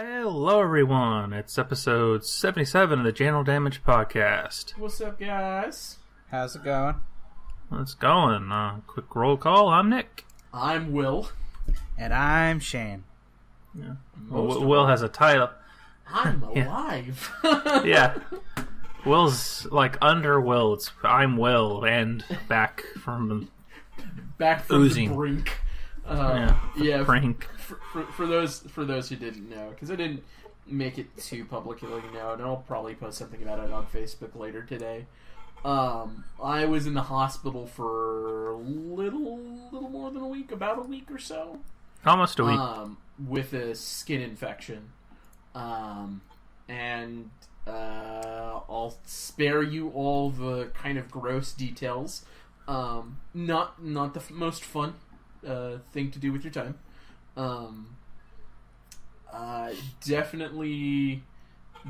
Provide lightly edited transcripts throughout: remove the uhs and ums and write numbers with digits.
Hello everyone, it's episode 77 of the Channel Damage Podcast. What's up, guys? How's it going? It's going. Quick roll call, I'm Nick. I'm Will. And I'm Shane. Yeah. Will has a title. I'm alive. Yeah. Will's like under Will, it's I'm Will and back from oozing. The brink. Brink. For those who didn't know, because I didn't make it too publicly known, and I'll probably post something about it on Facebook later today. I was in the hospital for a little more than a week, about a week or so. Almost a week. With a skin infection. And I'll spare you all the kind of gross details. Not the most fun thing to do with your time. Definitely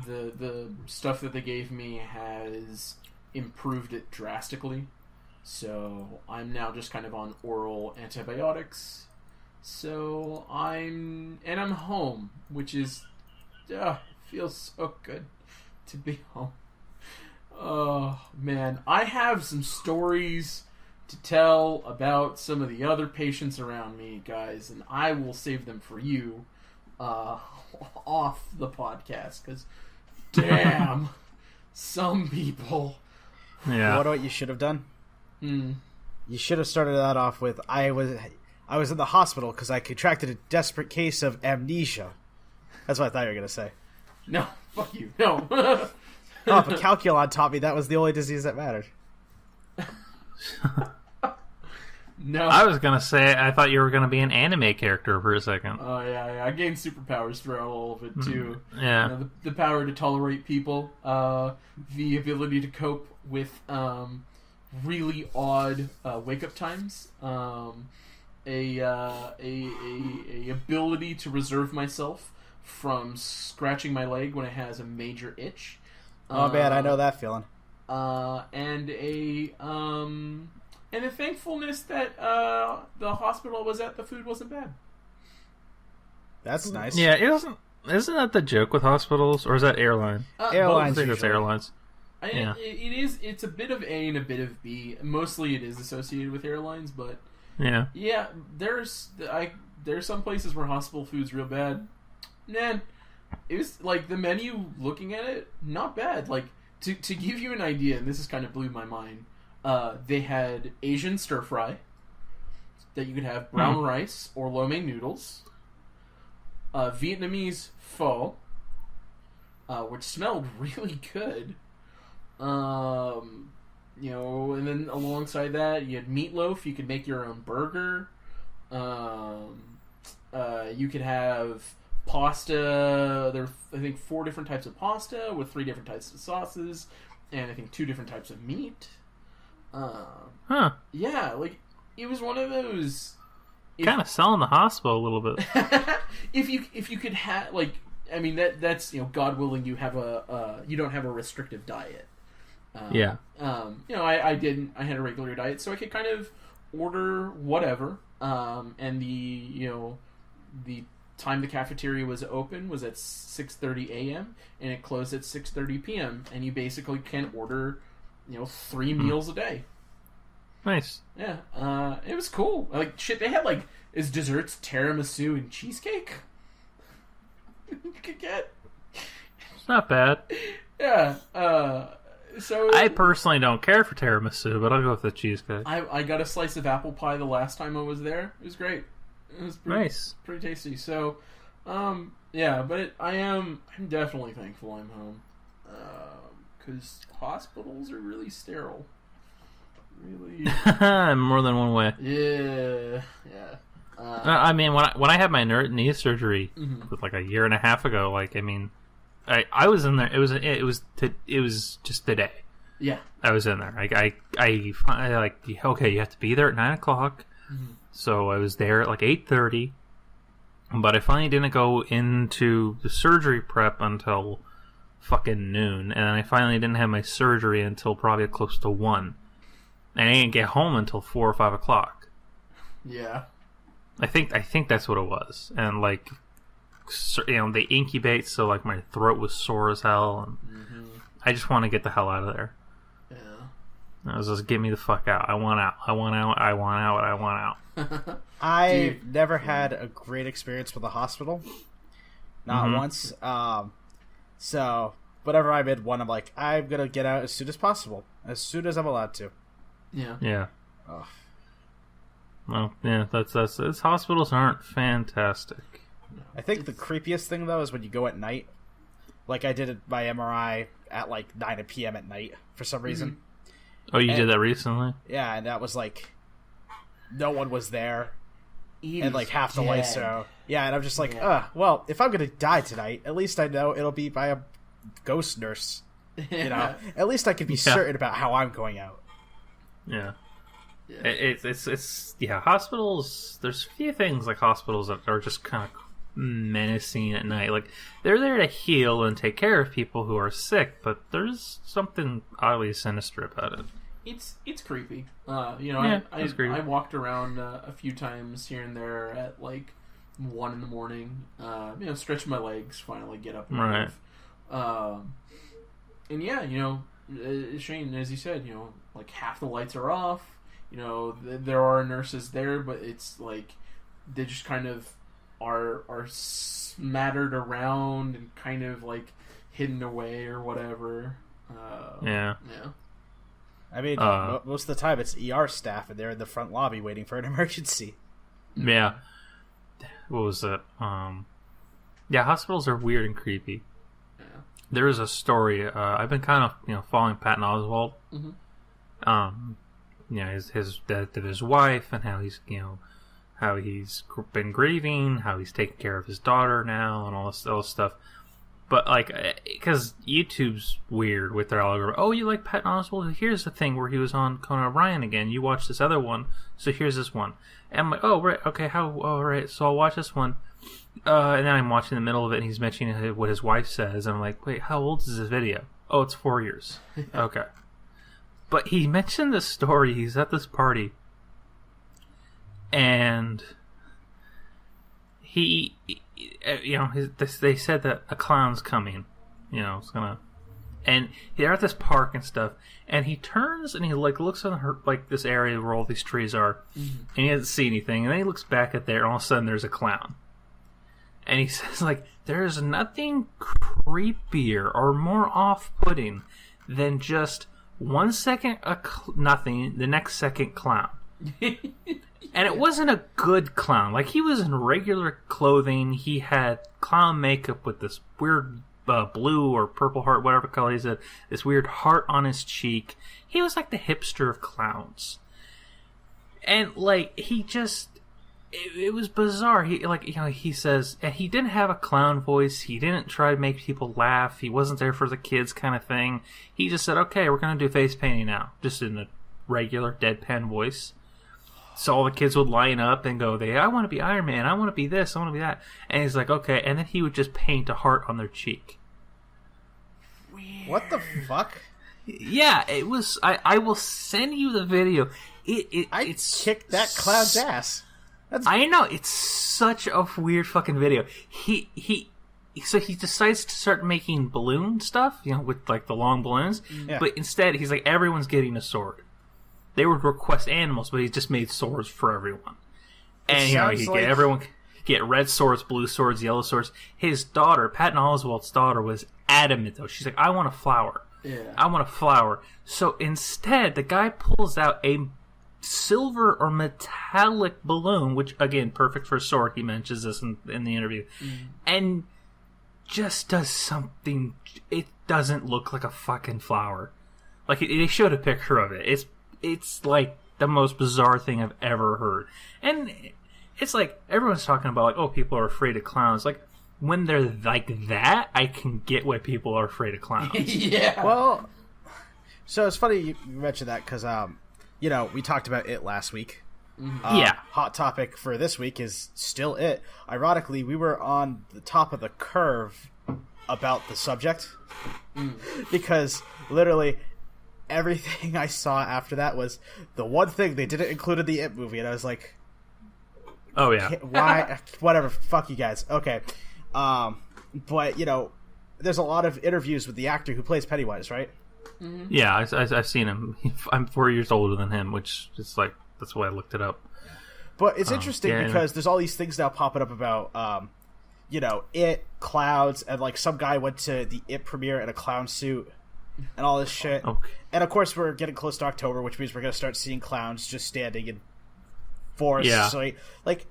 the stuff that they gave me has improved it drastically. So I'm now just kind of on oral antibiotics. So I'm home, which is feels so good to be home. Oh man, I have some stories to tell about some of the other patients around me, guys, and I will save them for you off the podcast, because damn, some people. Yeah. What you should have done? You should have started that off with, I was in the hospital because I contracted a desperate case of amnesia. That's what I thought you were going to say. No, fuck you, no. Oh, but Calculon taught me that was the only disease that mattered. No. I was going to say, I thought you were going to be an anime character for a second. Oh, yeah. I gained superpowers throughout all of it, too. Yeah. You know, the power to tolerate people, the ability to cope with really odd wake-up times, a ability to reserve myself from scratching my leg when it has a major itch. Oh, man, I know that feeling. And a thankfulness that the hospital I was at, the food wasn't bad. That's nice. Yeah, isn't that the joke with hospitals, or is that airline? Airlines. I think it's airlines. Yeah. It is. It's a bit of A and a bit of B. Mostly, it is associated with airlines, but yeah. There's some places where hospital food's real bad. Man, it was like the menu. Looking at it, not bad. Like to give you an idea, and this has kind of blew my mind. They had Asian stir fry that you could have brown rice or lo mein noodles, Vietnamese pho, which smelled really good. And then alongside that you had meatloaf. You could make your own burger. You could have pasta. There were, I think, 4 different types of pasta with 3 different types of sauces, and I think 2 different types of meat. Yeah, like it was one of those kind of selling the hospital a little bit. if you could have, like, I mean, that's God willing you have you don't have a restrictive diet. I had a regular diet, so I could kind of order whatever. And the time the cafeteria was open was at 6:30 a.m. and it closed at 6:30 p.m. and you basically can order 3 meals a day. Nice. Yeah. It was cool. Like, shit, they had, like, as desserts, tiramisu and cheesecake. You could get. It's not bad. Yeah. So I personally don't care for tiramisu, but I'll go with the cheesecake. I got a slice of apple pie the last time I was there. It was great. It was pretty tasty. So, yeah, but I'm definitely thankful I'm home. Because hospitals are really sterile. Really. More than one way. Yeah. I mean, when I had my knee surgery, like a year and a half ago, like, I mean, I was in there. It was just the day. Yeah. I was in there. I like, okay, you have to be there at 9:00. Mm-hmm. So I was there at like 8:30, but I finally didn't go into the surgery prep until fucking noon, and I finally didn't have my surgery until probably close to 1, and I didn't get home until 4 or 5 o'clock. Yeah, I think that's what it was, and like they incubate, so like my throat was sore as hell, and I just want to get the hell out of there. I was just, get me the fuck out. I want out. I want out. I want out. I want out. I've never had a great experience with a hospital. Not once. So, whenever I'm in one, I'm like, I'm going to get out as soon as possible. As soon as I'm allowed to. Yeah. Yeah. Ugh. Well, yeah, that's hospitals aren't fantastic. I think the creepiest thing, though, is when you go at night. Like, I did my MRI at, like, 9 p.m. at night for some reason. Oh, you did that recently? Yeah, and that was, like, no one was there. He And, like, half the lights are... Yeah, and I'm just like, well, if I'm going to die tonight, at least I know it'll be by a ghost nurse. You know? At least I can be certain about how I'm going out. Yeah. It's hospitals, there's a few things like hospitals that are just kind of menacing at night. Like, they're there to heal and take care of people who are sick, but there's something oddly sinister about it. It's creepy. It's creepy. I walked around a few times here and there at like 1 a.m. Stretch my legs, finally get up and move. And Shane, as you said, like half the lights are off. There are nurses there, but it's like they just kind of are smattered around and kind of like hidden away or whatever. Yeah. I mean, most of the time it's ER staff, and they're in the front lobby waiting for an emergency. Yeah. What was it? Hospitals are weird and creepy. Yeah. There is a story. I've been kind of following Patton Oswalt. His death of his wife, and how he's been grieving, how he's taking care of his daughter now, and all this stuff. But like, because YouTube's weird with their algorithm. Oh, you like Patton Oswalt? Here's the thing where he was on Conan O'Brien again. You watch this other one, so here's this one. And I'm like, oh right, okay, right. So I'll watch this one. And then I'm watching the middle of it, and he's mentioning what his wife says. And I'm like, wait, how old is this video? Oh, it's 4 years. Okay. But he mentioned this story. He's at this party, and they said that a clown's coming. It's gonna, and they're at this park and stuff. And he turns and he like looks at this area where all these trees are, and he doesn't see anything. And then he looks back at there, and all of a sudden there's a clown. And he says, like, there's nothing creepier or more off-putting than just 1 second nothing, the next second clown. And it wasn't a good clown. Like, he was in regular clothing. He had clown makeup with this weird blue or purple heart, whatever color he said, this weird heart on his cheek. He was like the hipster of clowns. And, like, he just... It was bizarre. He says, and he didn't have a clown voice. He didn't try to make people laugh. He wasn't there for the kids kind of thing. He just said, okay, we're going to do face painting now. Just in a regular deadpan voice. So all the kids would line up and go, I want to be Iron Man. I want to be this. I want to be that. And he's like, okay. And then he would just paint a heart on their cheek. Weird. What the fuck? Yeah, it was... I will send you the video. It's kicked that clown's ass. I know, it's such a weird fucking video. So he decides to start making balloon stuff, with like the long balloons. Yeah. But instead, he's like, everyone's getting a sword. They would request animals, but he just made swords for everyone. And everyone get red swords, blue swords, yellow swords. His daughter, Patton Oswalt's daughter, was adamant though. She's like, I want a flower. Yeah. I want a flower. So instead, the guy pulls out a silver or metallic balloon, which again, perfect for a sword. He mentions this in the interview, and just does something. It doesn't look like a fucking flower. Like they showed a picture of it. It's like the most bizarre thing I've ever heard. And it's like everyone's talking about like, oh, people are afraid of clowns. Like when they're like that, I can get why people are afraid of clowns. Yeah. Well, so it's funny you mentioned that because we talked about it last week. Yeah. Hot topic for this week is still it. Ironically, we were on the top of the curve about the subject because literally everything I saw after that was the one thing they didn't include in the It movie, and I was like, oh yeah, why? Whatever, fuck you guys. Okay, But, you know, there's a lot of interviews with the actor who plays Pennywise, right? Mm-hmm. Yeah, I've seen him. I'm 4 years older than him, which is like, that's why I looked it up. But it's interesting because there's all these things now popping up about, you know, It, clowns, and like some guy went to the It premiere in a clown suit and all this shit. Okay. And of course we're getting close to October, which means we're going to start seeing clowns just standing in forests. Yeah. So, like,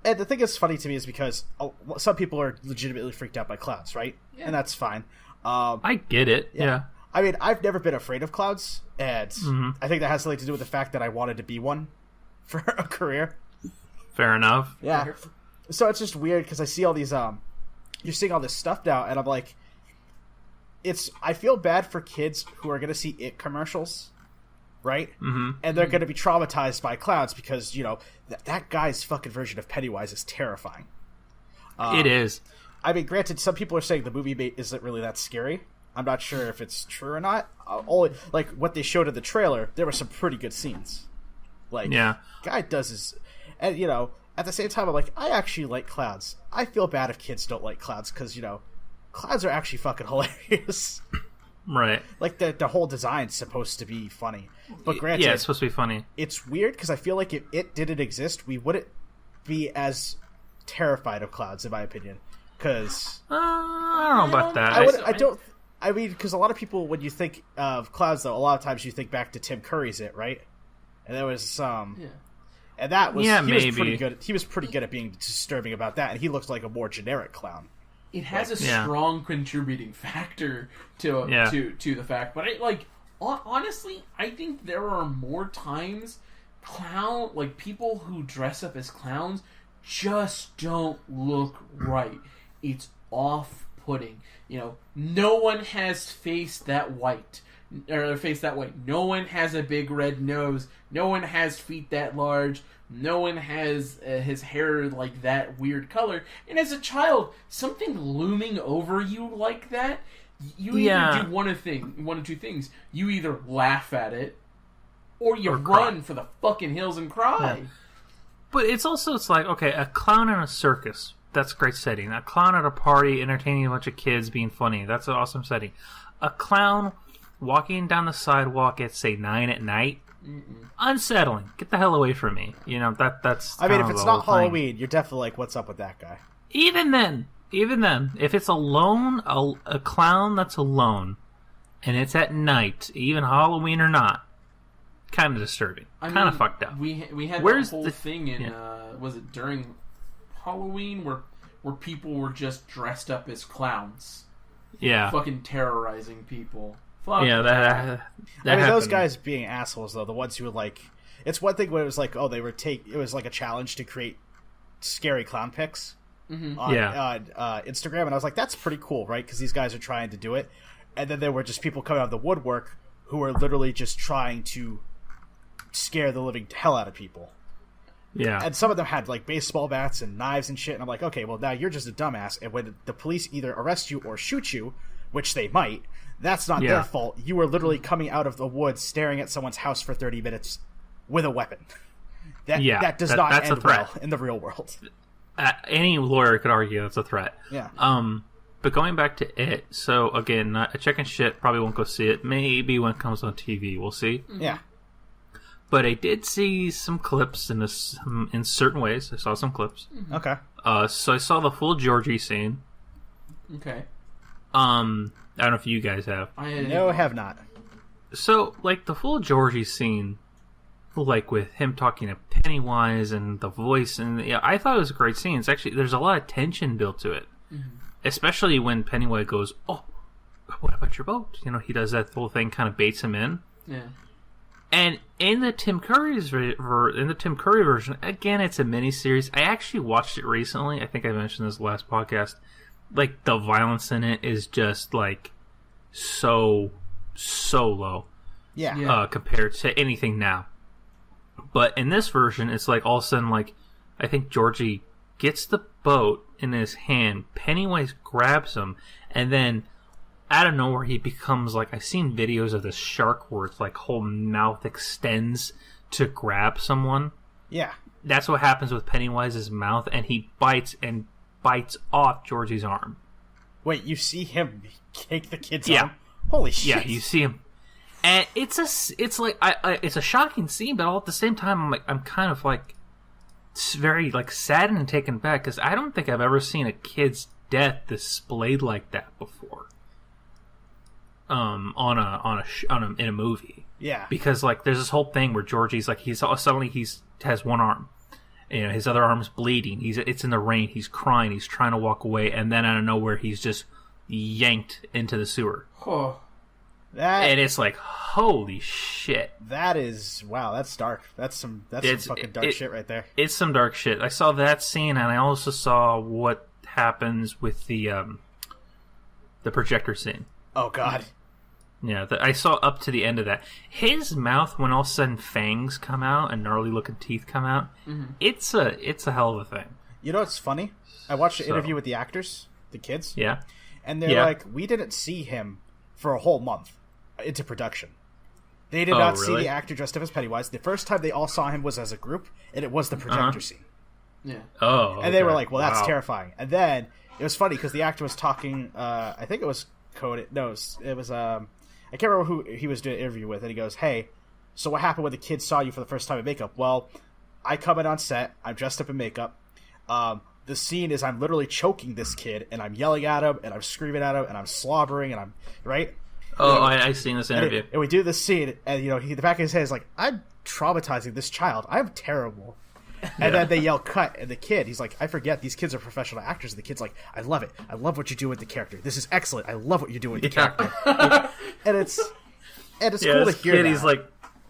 and the thing that's funny to me is because some people are legitimately freaked out by clowns, right? Yeah. And that's fine. I get it. Yeah. I mean, I've never been afraid of clowns, and I think that has something to do with the fact that I wanted to be one for a career. Fair enough. Yeah. So it's just weird because I see all these, you're seeing all this stuff now, and I'm like, I feel bad for kids who are going to see It commercials, right? Mm-hmm. And they're going to be traumatized by clowns because, you know, that guy's fucking version of Pennywise is terrifying. It is. I mean, granted, some people are saying the movie isn't really that scary. I'm not sure if it's true or not. Like, what they showed in the trailer, there were some pretty good scenes. Like, guy does his... And, you know, at the same time, I'm like, I actually like clowns. I feel bad if kids don't like clowns because, you know, clowns are actually fucking hilarious. Right. Like, the whole design's supposed to be funny. But granted... Yeah, it's supposed to be funny. It's weird because I feel like if it didn't exist, we wouldn't be as terrified of clowns, in my opinion. Because... I don't know about that. I mean, because a lot of people, when you think of clowns, though, a lot of times you think back to Tim Curry's It, right? And there was some... Yeah. And that was... Yeah, he maybe. was pretty good. He was pretty good at being disturbing about that, and he looked like a more generic clown. It has a strong contributing factor to the fact, but honestly, I think there are more times people who dress up as clowns just don't look right. It's off-putting. You know, no one has face that white. No one has a big red nose. No one has feet that large. No one has his hair like that weird color. And as a child, something looming over you like that, you either do one of two things. You either laugh at it, or you run for the fucking hills and cry. Yeah. But it's like, okay, a clown in a circus, that's a great setting. A clown at a party entertaining a bunch of kids being funny, that's an awesome setting. A clown walking down the sidewalk at, say, 9 at night, unsettling. Get the hell away from me. You know, that's... I mean, if it's not Halloween, you're definitely like, what's up with that guy? Even then, if it's alone, a clown that's alone, and it's at night, even Halloween or not, kind of disturbing. Kind of fucked up. We had that whole thing in, was it during Halloween, where people were just dressed up as clowns. Yeah. Fucking terrorizing people. Fuck. Yeah, that I mean, those guys being assholes, though, the ones who would, like... It's one thing when it was like, oh, it was like a challenge to create scary clown pics on Instagram, and I was like, that's pretty cool, right? Because these guys are trying to do it. And then there were just people coming out of the woodwork who were literally just trying to scare the living hell out of people. Yeah. And some of them had, like, baseball bats and knives and shit, and I'm like, okay, well, now you're just a dumbass, and when the police either arrest you or shoot you, which they might... That's not their fault. You were literally coming out of the woods staring at someone's house for 30 minutes with a weapon. That does not end well in the real world. Any lawyer could argue that's a threat. Yeah. But going back to It, so again, a chicken shit, probably won't go see it. Maybe when it comes on TV, we'll see. Yeah. But I did see some clips in certain ways. I saw some clips. Okay. So I saw the full Georgie scene. Okay. I don't know if you guys have. No, I have not. So, like, the full Georgie scene, like, with him talking to Pennywise and the voice, and I thought it was a great scene. It's actually, there's a lot of tension built to it. Mm-hmm. Especially when Pennywise goes, oh, what about your boat? You know, he does that whole thing, kind of baits him in. Yeah. And in the Tim Curry version, again, it's a miniseries. I actually watched it recently. I think I mentioned this last podcast. Like, the violence in it is just, like, so low. Yeah. Compared to anything now. But in this version, it's like, all of a sudden, like, I think Georgie gets the boat in his hand, Pennywise grabs him, and then, out of nowhere, he becomes, like, I've seen videos of this shark where it's, like, whole mouth extends to grab someone. Yeah. That's what happens with Pennywise's mouth, and he bites and bites off Georgie's arm. Wait, you see him kick the kid's Yeah. arm? Holy shit! Yeah, you see him, and it's a shocking scene, but all at the same time, I'm kind of like very like saddened and taken back because I don't think I've ever seen a kid's death displayed like that before. In a movie. Yeah. Because like there's this whole thing where Georgie's like suddenly has one arm. You know, his other arm's bleeding. It's in the rain. He's crying. He's trying to walk away, and then out of nowhere, he's just yanked into the sewer. Oh. And it's like, holy shit! That is wow. That's dark. That's some fucking dark shit right there. It's some dark shit. I saw that scene, and I also saw what happens with the projector scene. Oh god. Yeah, I saw up to the end of that. His mouth, when all of a sudden fangs come out and gnarly looking teeth come out, it's a hell of a thing. You know what's funny? I watched an interview with the actors, the kids. Yeah. And they're like, we didn't see him for a whole month into production. They did not see the actor dressed up as Pennywise. The first time they all saw him was as a group, and it was the projector scene. Yeah. Oh. Okay. And they were like, well, that's terrifying. And then it was funny because the actor was talking, I think it was coded. No, it was I can't remember who he was doing an interview with, and he goes, hey, so what happened when the kids saw you for the first time in makeup? Well, I come in on set, I'm dressed up in makeup. The scene is I'm literally choking this kid, and I'm yelling at him, and I'm screaming at him, and I'm slobbering, and I'm, right? Oh, I've seen this interview. And we do this scene, and, you know, the back of his head is like, I'm traumatizing this child. I'm terrible. And then they yell cut, and the kid, he's like, I forget, these kids are professional actors. And the kid's like, I love it. I love what you do with the character. This is excellent. I love what you do with the character. and it's cool to hear that. He's like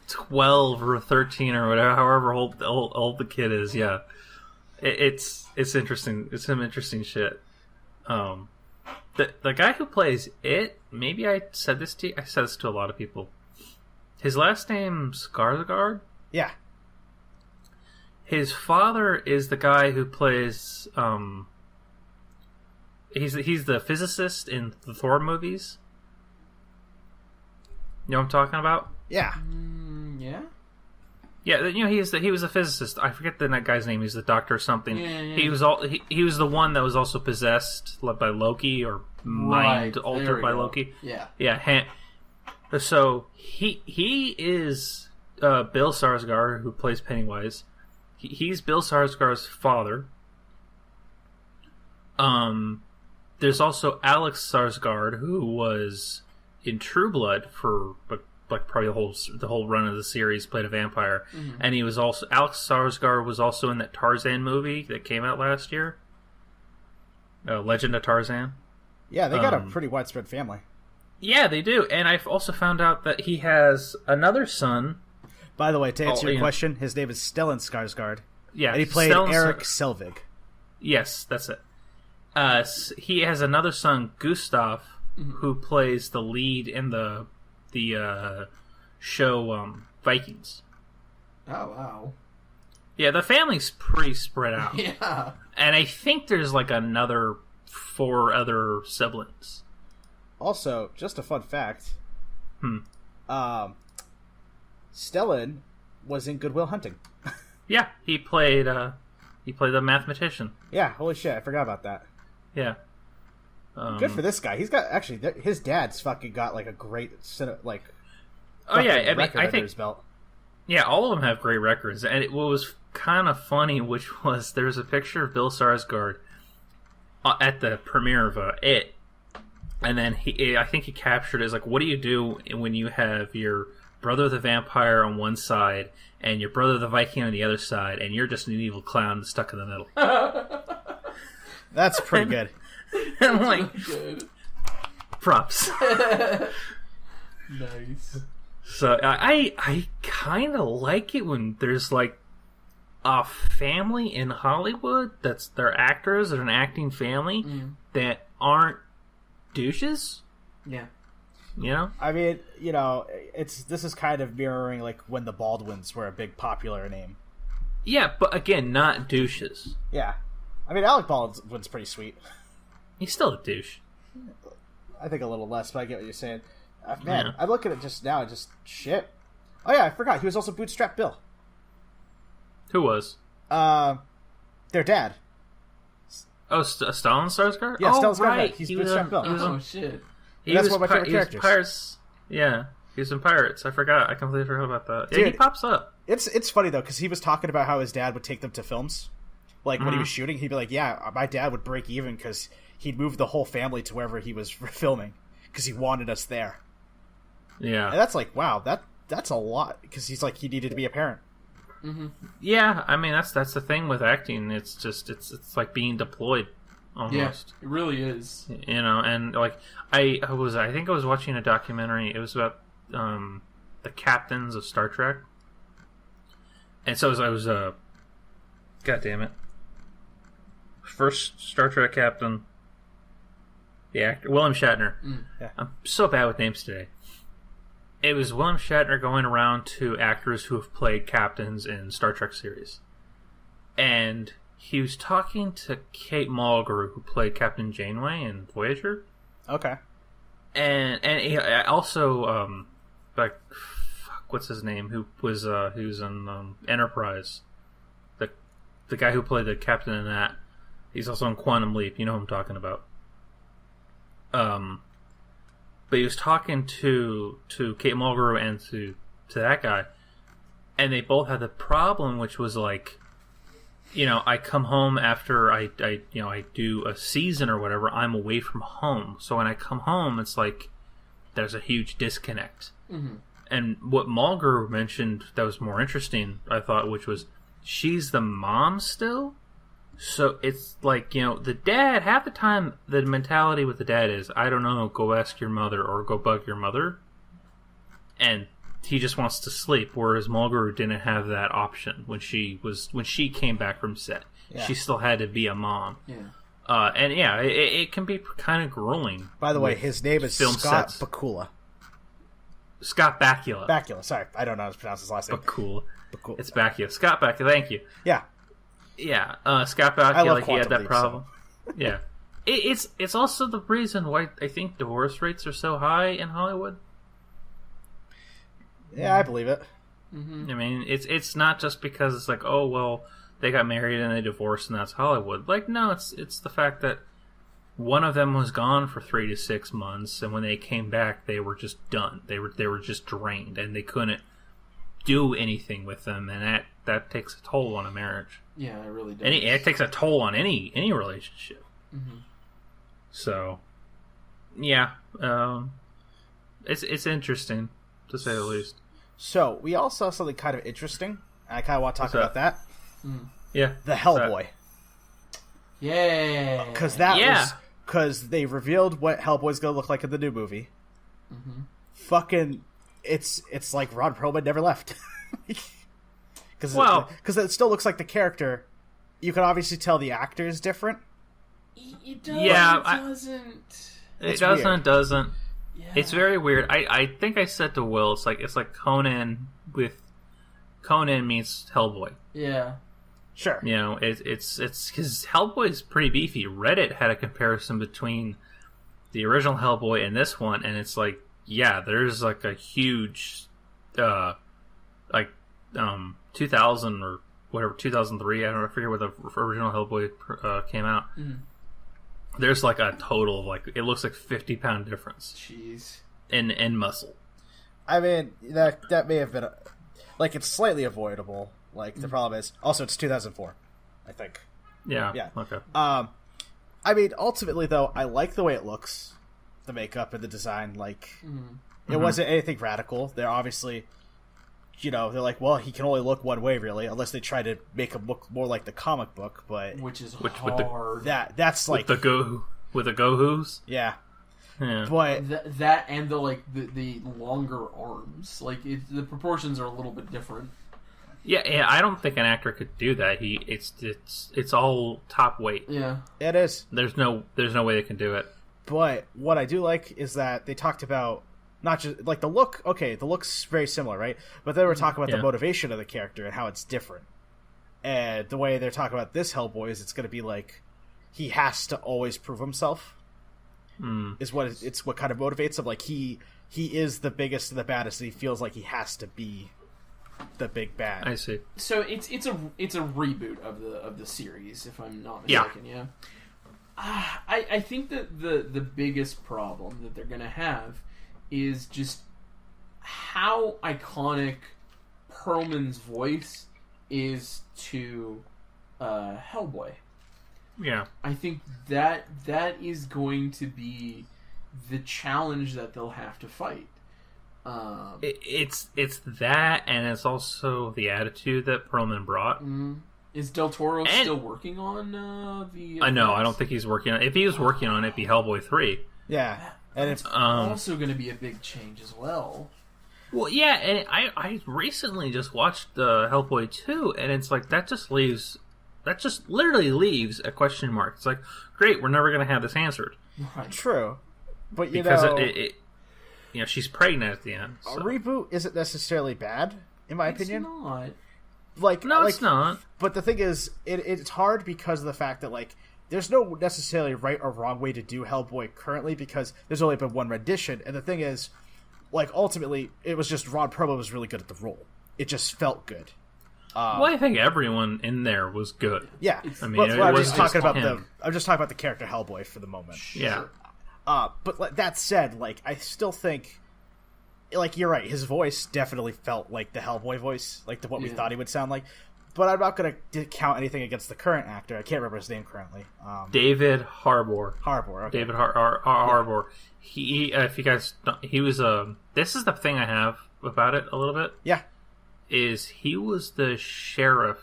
12 or 13 or whatever, however old the kid is. Yeah, it's interesting. It's some interesting shit. The guy who plays it, maybe I said this to you. I said this to a lot of people. His last name's Skarsgard. Yeah. His father is the guy who plays. He's the physicist in the Thor movies. You know what I'm talking about? Yeah. Yeah. Yeah, you know he was a physicist. I forget the guy's name. He's the doctor or something. Yeah. He was the one that was also possessed by Loki or mind altered by Loki. Yeah. Yeah. So he is Bill Skarsgard, who plays Pennywise. He's Bill Skarsgard's father. There's also Alex Skarsgard, who was in True Blood for like probably the whole run of the series, played a vampire, and he was also Alex Skarsgard was also in that Tarzan movie that came out last year, Legend of Tarzan. Yeah, they got a pretty widespread family. Yeah, they do, and I've also found out that he has another son. By the way, to answer your question, his name is Stellan Skarsgård. Yeah, and he played Eric Selvig. Yes, that's it. He has another son, Gustav, who plays the lead in the show Vikings. Oh wow. Yeah, the family's pretty spread out. Yeah. And I think there's like another 4 other siblings. Also, just a fun fact. Stellan was in Good Will Hunting. Yeah, he played the mathematician. Yeah, holy shit, I forgot about that. Yeah. Good for this guy. He's got his dad's fucking got like a great record under his belt. Yeah, all of them have great records. And what was kind of funny, which was there's a picture of Bill Skarsgård at the premiere of It, and then I think he captured it as like, what do you do when you have your brother the vampire on one side and your brother the Viking on the other side, and you're just an evil clown stuck in the middle? That's pretty good. I'm like, props. Nice. So I kind of like it when there's like a family in Hollywood that's they're actors or an acting family that aren't douches. Yeah. You know? I mean, you know, this is kind of mirroring like when the Baldwins were a big popular name. Yeah, but again, not douches. Yeah. I mean, Alec Baldwin's pretty sweet. He's still a douche. I think a little less, but I get what you're saying. Man, I'm looking at it just now, just shit. Oh yeah, I forgot. He was also Bootstrap Bill. Who was? Their dad. Oh, Stellan Skarsgård? Yeah, oh, Stellan Skarsgård. right. He's Bootstrap Bill. Oh shit! That's one of my favorite characters. Pirates. Yeah, he's in Pirates. I forgot. I completely forgot about that. Dude, yeah, he pops up. It's funny though because he was talking about how his dad would take them to films, like when he was shooting. He'd be like, "Yeah, my dad would break even because he'd move the whole family to wherever he was filming because he wanted us there." Yeah, and that's like, wow, that's a lot because he's like he needed to be a parent. Mm-hmm. Yeah, I mean that's the thing with acting. It's just it's like being deployed almost. Yeah, it really is. You know, and like I think I was watching a documentary. It was about the captains of Star Trek, and so I was God damn it, first Star Trek captain, the actor William Shatner. Yeah. I'm so bad with names today. It was William Shatner going around to actors who have played captains in Star Trek series. And he was talking to Kate Mulgrew, who played Captain Janeway in Voyager. Okay. And he also, like, fuck, what's his name? Who was in Enterprise. The guy who played the captain in that. He's also in Quantum Leap. You know who I'm talking about. But he was talking to Kate Mulgrew and to that guy, and they both had the problem, which was like, you know, I come home after I do a season or whatever. I'm away from home, so when I come home, it's like there's a huge disconnect. Mm-hmm. And what Mulgrew mentioned that was more interesting, I thought, which was she's the mom still. So it's like, you know, the dad, half the time the mentality with the dad is, I don't know, go ask your mother or go bug your mother. And he just wants to sleep, whereas Mulgrew didn't have that option when she came back from set. Yeah. She still had to be a mom. Yeah. And yeah, it can be kind of grueling. By the way, his name is Scott Bakula. Scott Bakula. Bakula, sorry. I don't know how to pronounce his last name. Bakula. It's Bakula. Scott Bakula, thank you. Yeah. Yeah, Scott Bakula, like he had that problem. So. Yeah, it's also the reason why I think divorce rates are so high in Hollywood. Yeah, I believe it. Mm-hmm. I mean, it's not just because it's like, oh well, they got married and they divorced and that's Hollywood. Like, no, it's the fact that one of them was gone for 3 to 6 months, and when they came back, they were just done. They were just drained, and they couldn't do anything with them, and that takes a toll on a marriage. Yeah, it really does. And it takes a toll on any relationship. Mm-hmm. So, yeah, it's interesting to say the least. So we all saw something kind of interesting. And I kind of want to talk about that. Mm. Yeah, the Hellboy. Yeah, because they revealed what Hellboy's gonna look like in the new movie. Mm-hmm. Fucking, it's like Ron Perlman never left. Because it still looks like the character. You can obviously tell the actor is different. It does. Yeah, it doesn't. It doesn't. Yeah. It's very weird. I think I said to Will, it's like Conan meets Hellboy. Yeah. Sure. You know, it's because Hellboy is pretty beefy. Reddit had a comparison between the original Hellboy and this one, and it's like, yeah, there's like a huge, 2000 or whatever, 2003, I don't know, I forget where the original Hellboy came out. Mm. There's like a total of like, it looks like 50-pound difference. Jeez. In muscle. I mean, that may have been, like, it's slightly avoidable. Like, the problem is, also it's 2004, I think. Yeah. Okay. I mean, ultimately though, I like the way it looks, the makeup and the design. Like, it wasn't anything radical. They're obviously, you know, they're like, well, he can only look one way, really, unless they try to make him look more like the comic book. But which is hard. That's like with the go-hoos. Yeah. Yeah. But that and the longer arms, like the proportions are a little bit different. Yeah, I don't think an actor could do that. It's all top weight. Yeah, it is. There's no way they can do it. But what I do like is that they talked about not just like the look. Okay, the look's very similar, right? But they were talking about the motivation of the character and how it's different. And the way they're talking about this Hellboy is it's going to be like he has to always prove himself. Is what kind of motivates him. Like he is the biggest and the baddest, and he feels like he has to be the big bad. I see. So it's a reboot of the series, if I'm not mistaken. Yeah. I think that the biggest problem that they're gonna have is just how iconic Perlman's voice is to Hellboy. Yeah. I think that is going to be the challenge that they'll have to fight. It's that, and it's also the attitude that Perlman brought. Is Del Toro still working on the? I know. I don't think he's working on. If he was working on it, it'd be Hellboy 3. Yeah, and it's also going to be a big change as well. Well, yeah, and I recently just watched Hellboy 2, and it's like that just literally leaves a question mark. It's like, great, we're never going to have this answered. Right. True, but because she's pregnant at the end. So. A reboot isn't necessarily bad, in my opinion. It's not. It's not. But the thing is, it's hard because of the fact that there's no necessarily right or wrong way to do Hellboy currently because there's only been one rendition, and the thing is, ultimately, it was just Ron Perlman was really good at the role. It just felt good. I think everyone in there was good. Yeah, I mean, I'm just talking about the character Hellboy for the moment. Yeah. But that said, I still think, you're right. His voice definitely felt like the Hellboy voice, what we thought he would sound like. But I'm not going to count anything against the current actor. I can't remember his name currently. David Harbour. Okay. David Harbour. He, if you guys, he was this is the thing I have about it a little bit. Yeah. Is he was the sheriff,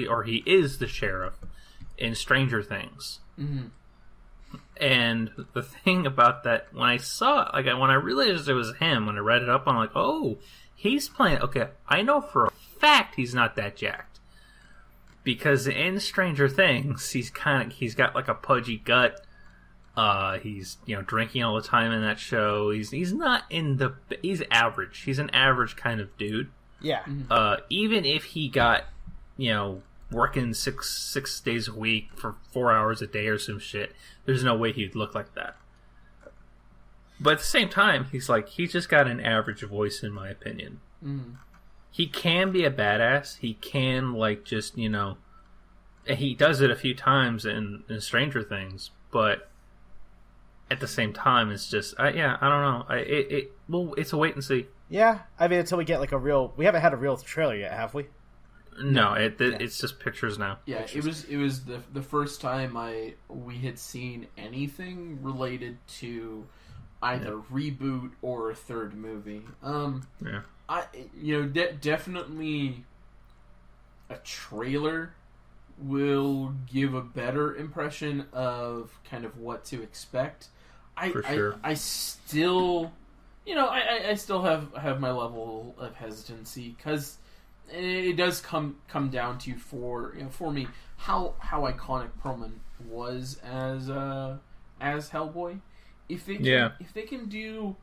or he is the sheriff in Stranger Things. Mm-hmm. And the thing about that, when I saw it, when I realized it was him, when I read it up, I'm like, oh, he's playing. Okay, I know for a fact he's not that jacked, because in Stranger Things, he's got a pudgy gut. He's drinking all the time in that show. He's not he's average. He's an average kind of dude. Yeah. Even if he got working six days a week for 4 hours a day or some shit, there's no way he'd look like that. But at the same time, he's just got an average voice, in my opinion. He can be a badass. He can he does it a few times in Stranger Things, but at the same time, it's just I don't know. It's a wait and see. Yeah, I mean, until we get we haven't had a real trailer yet, have we? No, it's just pictures now. Yeah, pictures. It was the first time we had seen anything related to either reboot or a third movie. Definitely a trailer will give a better impression of kind of what to expect. For sure. I still, I still have my level of hesitancy because it does come down to for me how iconic Perlman was as Hellboy. If they can do,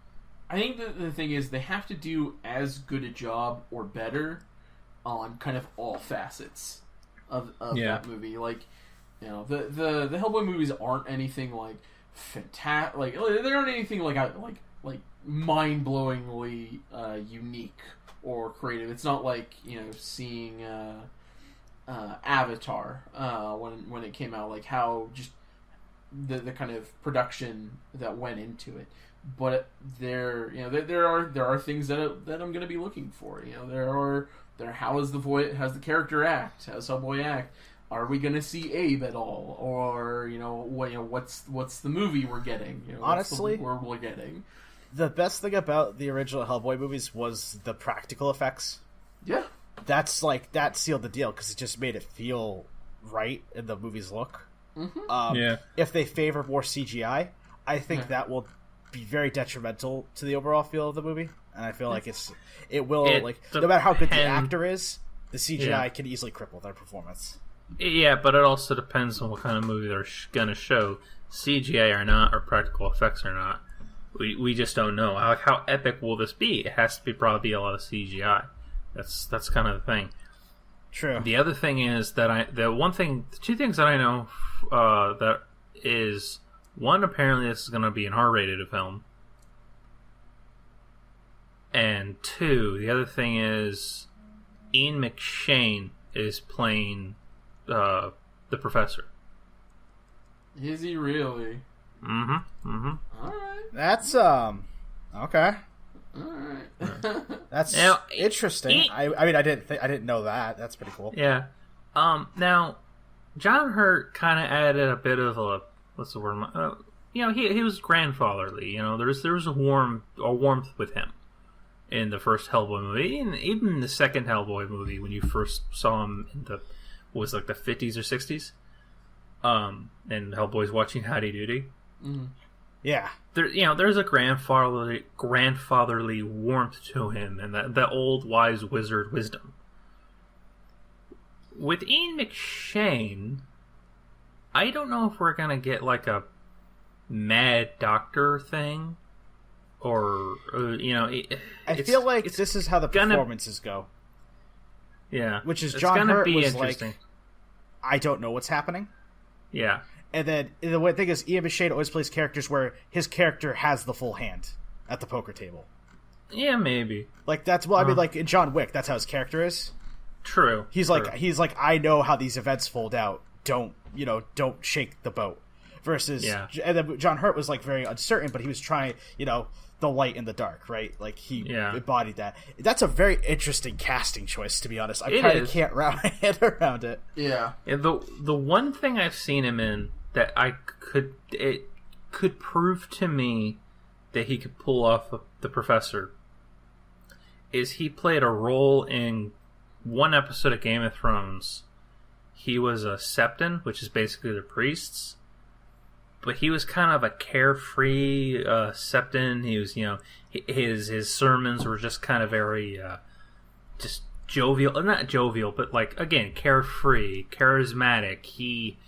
I think the thing is they have to do as good a job or better on kind of all facets of that movie. The Hellboy movies aren't anything fantastic. They aren't anything like mind-blowingly unique or creative. It's not seeing Avatar when it came out, how just the kind of production that went into it. But there are things that I'm going to be looking for. How is how's the character act? How's Hellboy act? Are we going to see Abe at all? Or what's the movie we're getting? Honestly, what's the we're getting. The best thing about the original Hellboy movies was the practical effects. Yeah, that's that sealed the deal because it just made it feel right in the movie's look. Mm-hmm. If they favor more CGI, I think that will be very detrimental to the overall feel of the movie, and I feel it will no matter how good the actor is, the CGI can easily cripple their performance. Yeah, but it also depends on what kind of movie they're gonna show, CGI or not, or practical effects or not. We just don't know. How epic will this be? It has to probably a lot of CGI. That's kind of the thing. True. The other thing is that the two things that I know that is, one, apparently this is going to be an R-rated film, and two, the other thing is Ian McShane is playing the professor. Is he really? Mm-hmm. Mm-hmm. Alright. That's, okay. Alright. That's Now, interesting. I mean, I didn't know that. That's pretty cool. Yeah. Now, John Hurt kind of added a bit of a, what's the word? He was grandfatherly. You know, there was a warmth with him in the first Hellboy movie, and even in the second Hellboy movie when you first saw him in the like the 50s or 60s. And Hellboy's watching Howdy Doody. Mm. Yeah. There's a grandfatherly warmth to him, and that old wise wizard wisdom. With Ian McShane, I don't know if we're gonna get like a Mad Doctor thing, or I feel like this is how the performances go. Yeah, which is it's John Hurt be was interesting. Like, I don't know what's happening. Yeah. And then the one thing is, Ian McShane always plays characters where his character has the full hand at the poker table. Yeah, maybe. Like that's I mean, like in John Wick, that's how his character is. True. He's like, I know how these events fold out. Don't shake the boat. Versus, and then John Hurt was like very uncertain, but he was trying, the light in the dark, right? Like he embodied that. That's a very interesting casting choice, to be honest. I kind of can't wrap my head around it. Yeah. The one thing I've seen him in that it could prove to me that he could pull off the Professor is he played a role in one episode of Game of Thrones. He was a Septon, which is basically the priests. But he was kind of a carefree Septon. He was, his sermons were just kind of very, just jovial. Not jovial, but like, again, carefree, charismatic. He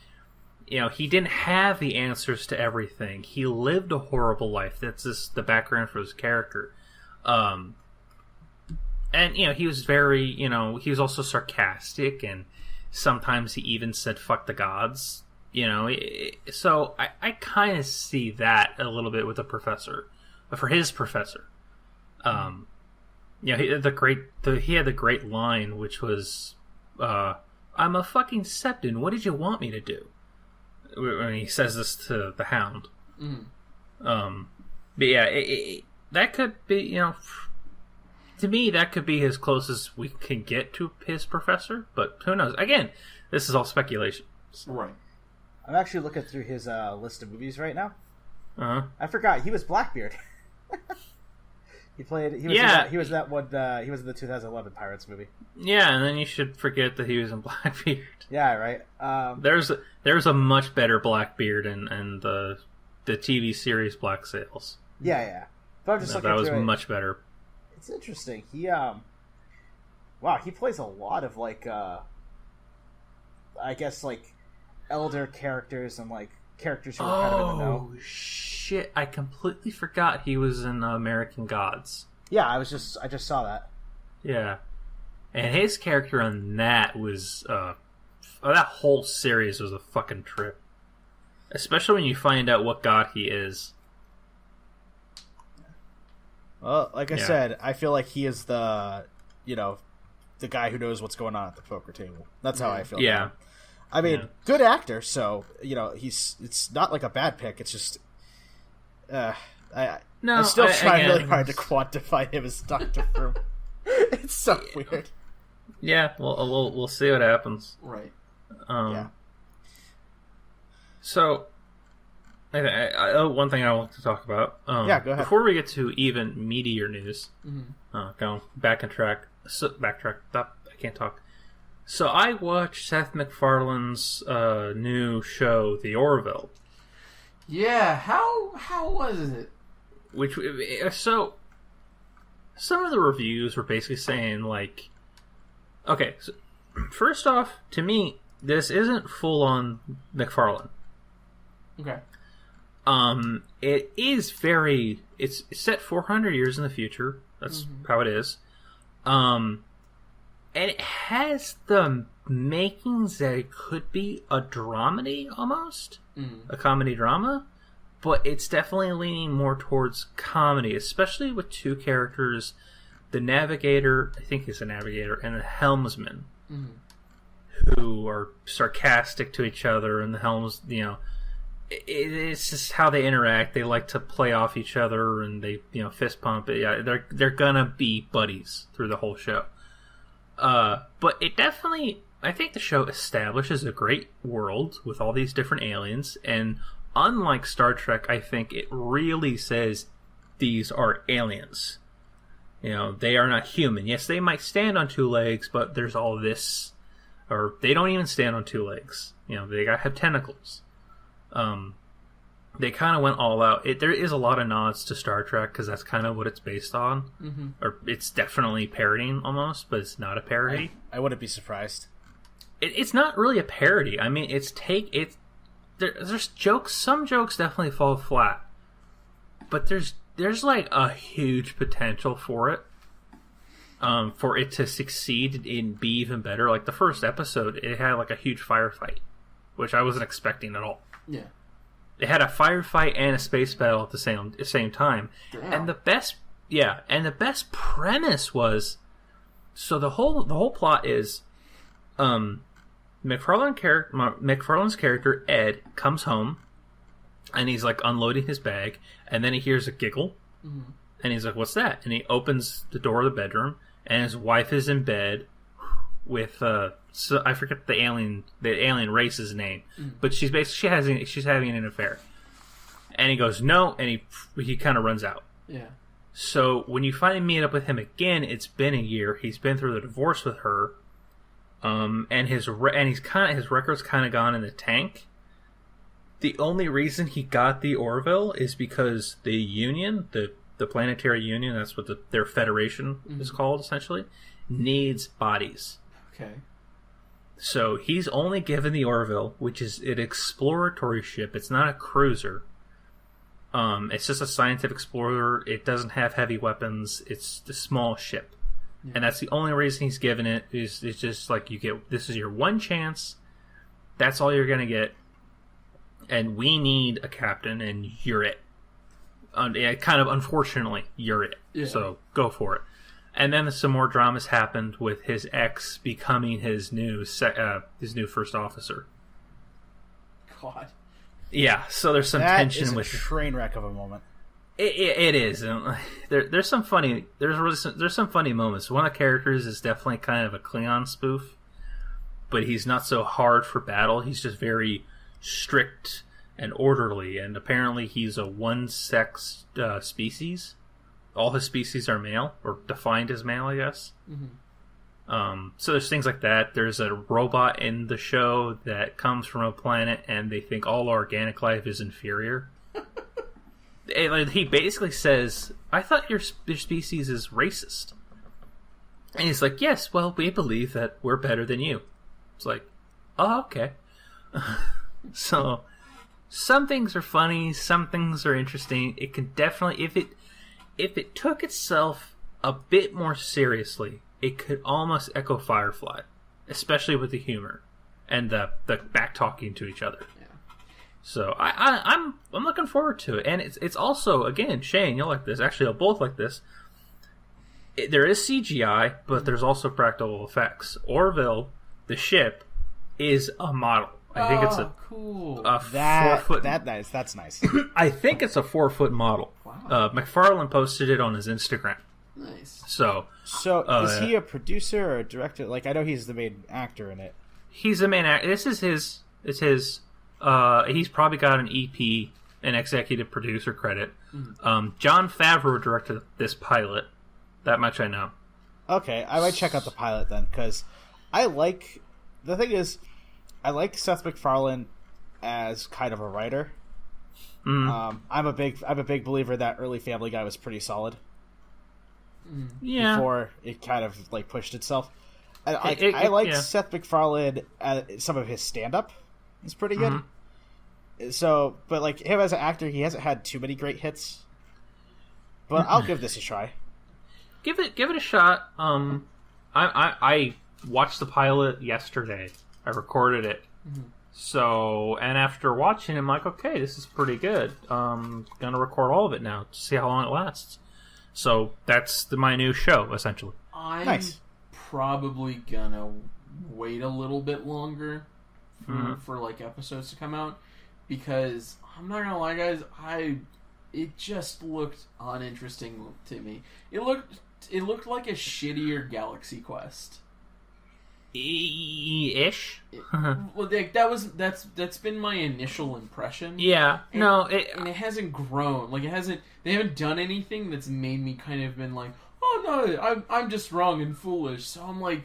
didn't have the answers to everything. He lived a horrible life. That's just the background for his character. And, he was very, he was also sarcastic, and sometimes he even said, "Fuck the gods." So I kind of see that a little bit with the Professor, for his Professor. He had the great line, which was, "I'm a fucking Septon. What did you want me to do?" When he says this to the Hound. Mm. But yeah, that could be, to me, that could be as close as we can get to his Professor. But who knows? Again, this is all speculation. Right. I'm actually looking through his list of movies right now. Uh-huh. I forgot he was Blackbeard. He was in that one. He was in the 2011 Pirates movie. Yeah, and then you should forget that he was in Blackbeard. Yeah, right. There's a much better Blackbeard in the TV series Black Sails. Yeah. But I'm just looking that was through much better. It's interesting. He he plays a lot of like I guess like elder characters and like characters who are kind of in the know. Oh shit! I completely forgot he was in American Gods. Yeah, I just saw that. Yeah, and his character on that was that whole series was a fucking trip. Especially when you find out what god he is. Well, like I said, I feel like he is the guy who knows what's going on at the poker table. That's how I feel. Yeah. I mean, good actor, so it's not like a bad pick. It's just, I'm still trying really hard to quantify him as Dr. Froome. It's so weird. Yeah, we'll see what happens. Right. So, one thing I want to talk about. Go ahead. Before we get to even meatier news, going back on track. Backtrack. Stop. I can't talk. So I watched Seth MacFarlane's new show, The Orville. Yeah, how was it? So some of the reviews were basically saying like, okay, so first off, to me, this isn't full on MacFarlane. Okay. It is it's set 400 years in the future. That's how it is. And it has the makings that it could be a dramedy almost. A comedy drama. But it's definitely leaning more towards comedy, especially with two characters. The navigator, I think he's a navigator, and the helmsman. Who are sarcastic to each other, and the it's just how they interact. They like to play off each other, and they fist pump. Yeah, they're gonna be buddies through the whole show. But it definitely, I think the show establishes a great world with all these different aliens, and unlike Star Trek, I think it really says these are aliens. They are not human. Yes, they might stand on two legs, but there's all this, or they don't even stand on two legs. They have tentacles. They kind of went all out. There is a lot of nods to Star Trek because that's kind of what it's based on, or it's definitely parodying almost, but it's not a parody. I wouldn't be surprised. It's not really a parody. I mean, there's jokes. Some jokes definitely fall flat, but there's like a huge potential for it to succeed and be even better. Like the first episode, it had like a huge firefight, which I wasn't expecting at all. Yeah, it had a firefight and a space battle at the same time. Damn. And the best premise was, so the whole plot is, McFarlane's character Ed comes home, and he's like unloading his bag, and then he hears a giggle, and he's like, "What's that?" And he opens the door of the bedroom, and his wife is in bed with so I forget the alien race's name, but she's having an affair, and he goes no, and he kind of runs out. Yeah. So when you finally meet up with him again, it's been a year. He's been through the divorce with her, and his record's kind of gone in the tank. The only reason he got the Orville is because the Union, the Planetary Union, that's what their federation is called, essentially, needs bodies. Okay. So he's only given the Orville, which is an exploratory ship. It's not a cruiser. It's just a scientific explorer. It doesn't have heavy weapons. It's a small ship. Yeah. And that's the only reason he's given it. It's just like, this is your one chance. That's all you're going to get. And we need a captain, and you're it. Kind of unfortunately, you're it. Yeah. So go for it. And then some more dramas happened with his ex becoming his new first officer. God. Yeah, so there's some tension with a train wreck of a moment. It is. There's some funny moments. One of the characters is definitely kind of a Klingon spoof, but he's not so hard for battle. He's just very strict and orderly, and apparently he's a one-sex species. All his species are male, or defined as male, I guess. So there's things like that. There's a robot in the show that comes from a planet, and they think all organic life is inferior. He basically says, "I thought your species is racist." And he's like, "Yes, well, we believe that we're better than you." It's like, oh, okay. So some things are funny, some things are interesting. It can definitely, if it took itself a bit more seriously, it could almost echo Firefly, especially with the humor and the back talking to each other. Yeah. So I'm looking forward to it, and it's also, again, Shane, you'll like this. Actually, they'll both like this. There is CGI, but there's also practical effects. Orville, the ship, is a model. I think it's cool. 4 foot. That's nice. I think it's a 4 foot model. Wow. McFarlane posted it on his Instagram. Nice. So is he a producer or a director? Like, I know he's the main actor in it. He's the main actor. This is his. It's his. He's probably got an EP, an executive producer credit. Jon Favreau directed this pilot. That much I know. Okay, I might check out the pilot then, because the thing is, I like Seth MacFarlane as kind of a writer. I'm a big believer that early Family Guy was pretty solid. Yeah. Before it kind of like pushed itself. I like Seth MacFarlane some of his stand up is pretty good. So, but like him as an actor, he hasn't had too many great hits. But I'll give this a try. Give it a shot. I watched the pilot yesterday. I recorded it. So, and after watching it, I'm like, okay, this is pretty good. Gonna record all of it now to see how long it lasts. So that's my new show, essentially. I'm probably gonna wait a little bit longer for like episodes to come out, because I'm not gonna lie, guys, it just looked uninteresting to me. It looked like a shittier Galaxy Quest. Ish. Well, that's been my initial impression. Yeah. And it hasn't grown. Like, they haven't done anything that's made me kind of been like, oh no, I'm just wrong and foolish. So I'm like,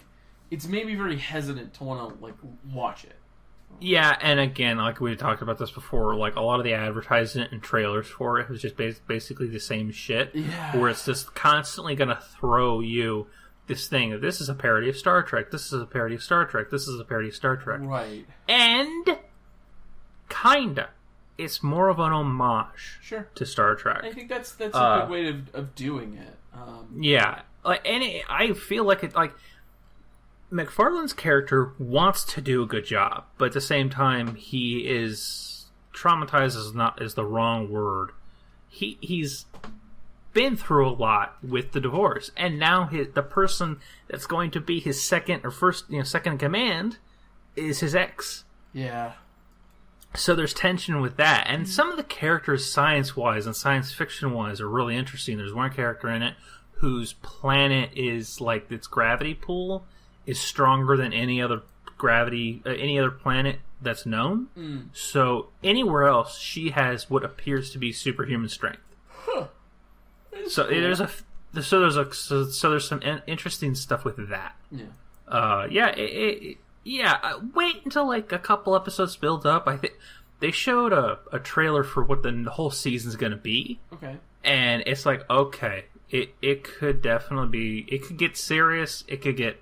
it's made me very hesitant to want to like watch it. Yeah, and again, like we talked about this before, like a lot of the advertisement and trailers for it was just basically the same shit. Yeah. Where it's just constantly going to throw you this thing of, this is a parody of Star Trek, this is a parody of Star Trek, this is a parody of Star Trek. Right. And kinda. It's more of an homage to Star Trek. I think that's a good way of doing it. Yeah. Like, and I feel like it, like, McFarlane's character wants to do a good job, but at the same time, he is traumatized is the wrong word. He's been through a lot with the divorce, and now the person that's going to be his second in command is his ex. Yeah. So there's tension with that, and some of the characters, science-wise and science fiction-wise, are really interesting. There's one character in it whose planet is like its gravity pull is stronger than any other planet that's known. So anywhere else, she has what appears to be superhuman strength. Huh. So cool. there's some interesting stuff with that. Yeah. Wait until like a couple episodes build up. I think they showed a trailer for what the whole season's going to be. Okay. And it's like, okay, it could definitely be. It could get serious. It could get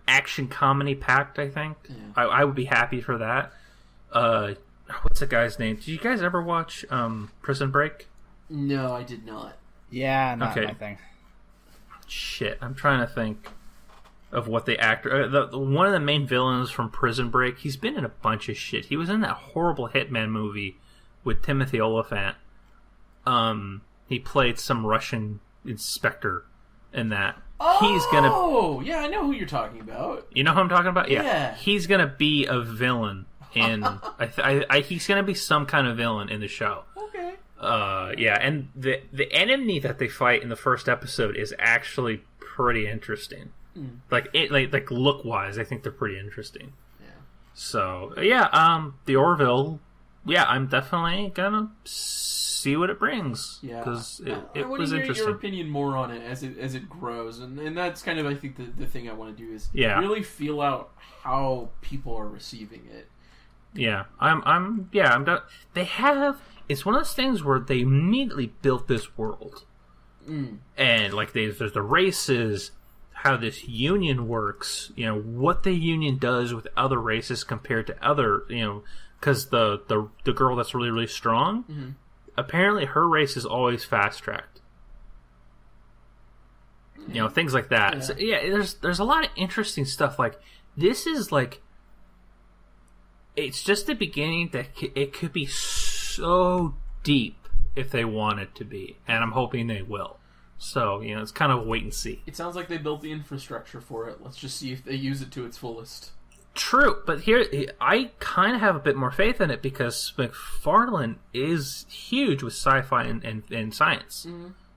action comedy packed. I think I would be happy for that. What's the guy's name? Did you guys ever watch Prison Break? No, I did not. Yeah, not my thing. Shit, I'm trying to think of what the actor... one of the main villains from Prison Break, he's been in a bunch of shit. He was in that horrible Hitman movie with Timothy Olyphant. He played some Russian inspector in that. Oh, yeah, I know who you're talking about. You know who I'm talking about? Yeah. He's gonna be a villain in... he's gonna be some kind of villain in the show. Okay. And the enemy that they fight in the first episode is actually pretty interesting. Like look wise, I think they're pretty interesting. Yeah. So the Orville. Yeah, I'm definitely gonna see what it brings. Yeah, because it was interesting. I want to hear your opinion more on it as it grows, and that's kind of I think the thing I want to do is really feel out how people are receiving it. Yeah, I'm done. They have. It's one of those things where they immediately built this world, and like there's the races, how this union works, what the union does with other races compared to other, because the girl that's really really strong, apparently her race is always fast tracked. Things like that. Yeah. So, there's a lot of interesting stuff. Like this is like. It's just the beginning that it could be so deep if they want it to be, and I'm hoping they will. So, it's kind of wait and see. It sounds like they built the infrastructure for it. Let's just see if they use it to its fullest. True, but here, I kind of have a bit more faith in it because McFarlane is huge with sci-fi and science.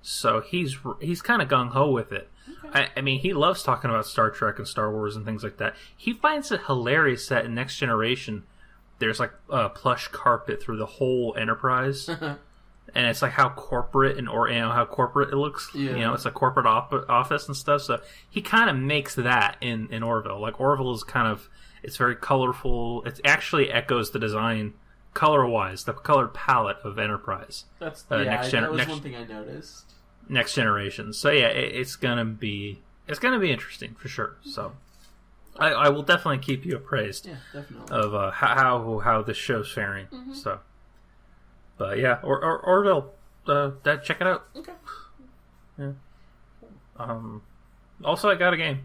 So he's kind of gung-ho with it. Okay. I mean, he loves talking about Star Trek and Star Wars and things like that. He finds it hilarious that in Next Generation, there's like a plush carpet through the whole Enterprise. And it's like how corporate how corporate it looks. Yeah. It's a corporate office and stuff. So he kind of makes that in Orville. Like Orville is kind of, it's very colorful. It actually echoes the design color-wise, the color palette of Enterprise. That was one thing I noticed. Next Generation. So yeah, it's gonna be interesting for sure. So I will definitely keep you appraised. Yeah, definitely. Of how this show's faring. So, but yeah, Orville, check it out. Okay. Yeah. Also, I got a game.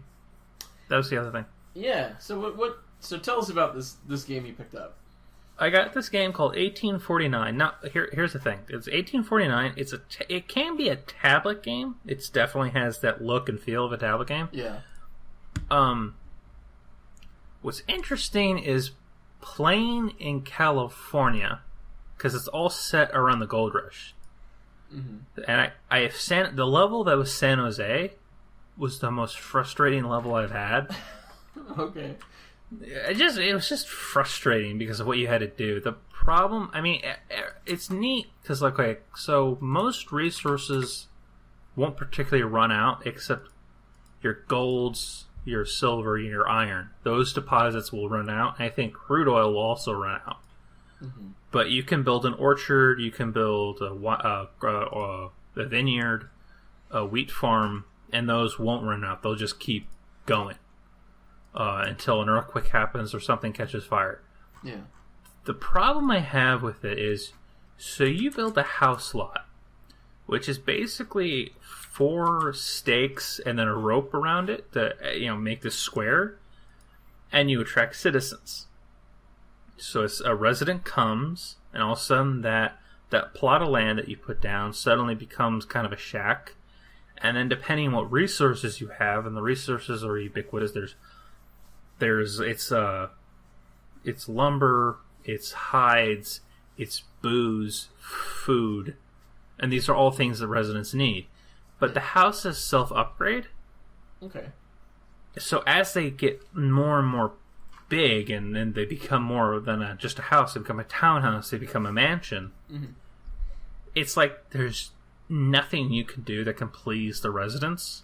That was the other thing. Yeah. So what? So tell us about this game you picked up. I got this game called 1849. Now, here's the thing. It's 1849. It can be a tablet game. It definitely has that look and feel of a tablet game. Yeah. What's interesting is playing in California, because it's all set around the gold rush. Mm-hmm. And the level that was San Jose was the most frustrating level I've had. Okay. It was just frustrating because of what you had to do. The problem, I mean, it's neat because, like, okay, so most resources won't particularly run out except your golds, your silver, and your iron. Those deposits will run out. I think crude oil will also run out. Mm-hmm. But you can build an orchard, you can build a vineyard, a wheat farm, and those won't run out. They'll just keep going until an earthquake happens or something catches fire. Yeah. The problem I have with it is, so you build a house lot, which is basically 4 stakes and then a rope around it to make this square, and you attract citizens. So it's a resident comes, and all of a sudden that plot of land that you put down suddenly becomes kind of a shack. And then depending on what resources you have, and the resources are ubiquitous, it's lumber, it's hides, it's booze, food, and these are all things that residents need. But the houses self-upgrade. Okay. So as they get more and more big, and then they become more than just a house, they become a townhouse, they become a mansion. Mm-hmm. It's like there's nothing you can do that can please the residents.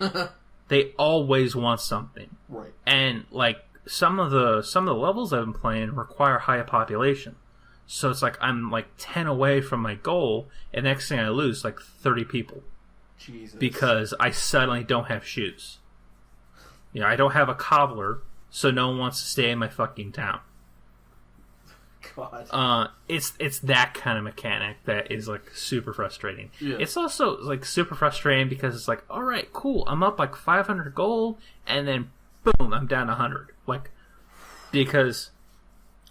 They always want something, right? And like some of the levels I've been playing require high population, so it's like I'm like 10 away from my goal, and next thing I lose like 30 people. Jesus. Because I suddenly don't have shoes. I don't have a cobbler, so no one wants to stay in my fucking town. God. It's that kind of mechanic that is like super frustrating. Yeah. It's also like super frustrating because it's like, all right, cool, I'm up like 500 gold, and then boom, I'm down 100. Like, because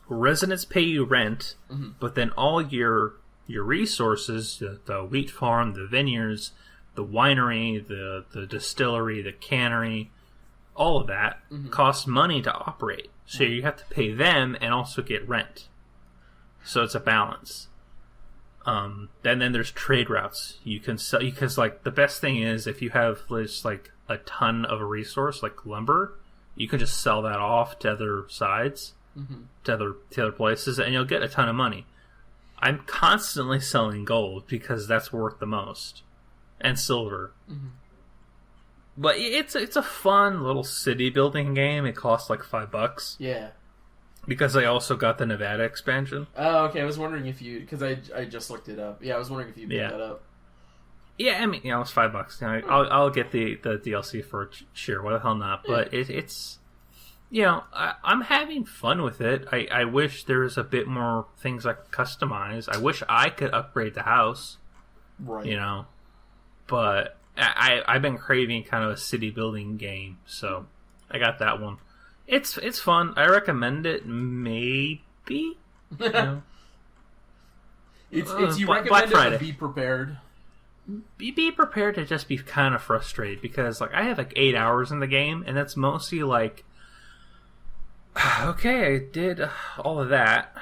residents pay you rent, mm-hmm. but then all your resources, the wheat farm, the vineyards, the winery, the distillery, the cannery, all of that mm-hmm. costs money to operate. So you have to pay them and also get rent. So it's a balance. Then there's trade routes. You can sell, because like the best thing is if you have just like a ton of a resource like lumber, you can just sell that off to other sides, mm-hmm. to other places, and you'll get a ton of money. I'm constantly selling gold because that's worth the most, and silver. Mm-hmm. But it's a fun little city building game. It costs like $5. Yeah. Because I also got the Nevada expansion. Oh, okay. I was wondering if you... Because I just looked it up. Yeah, I was wondering if you picked that up. Yeah, I mean, it was $5. I'll get the DLC for sure. Why the hell not? But it's... I'm having fun with it. I wish there was a bit more things I could customize. I wish I could upgrade the house. Right. But I've been craving kind of a city building game, so I got that one. It's fun. I recommend it. Maybe. You recommend it, but be prepared. Be prepared to just be kind of frustrated because like I have like 8 hours in the game, and that's mostly like, okay, I did all of that.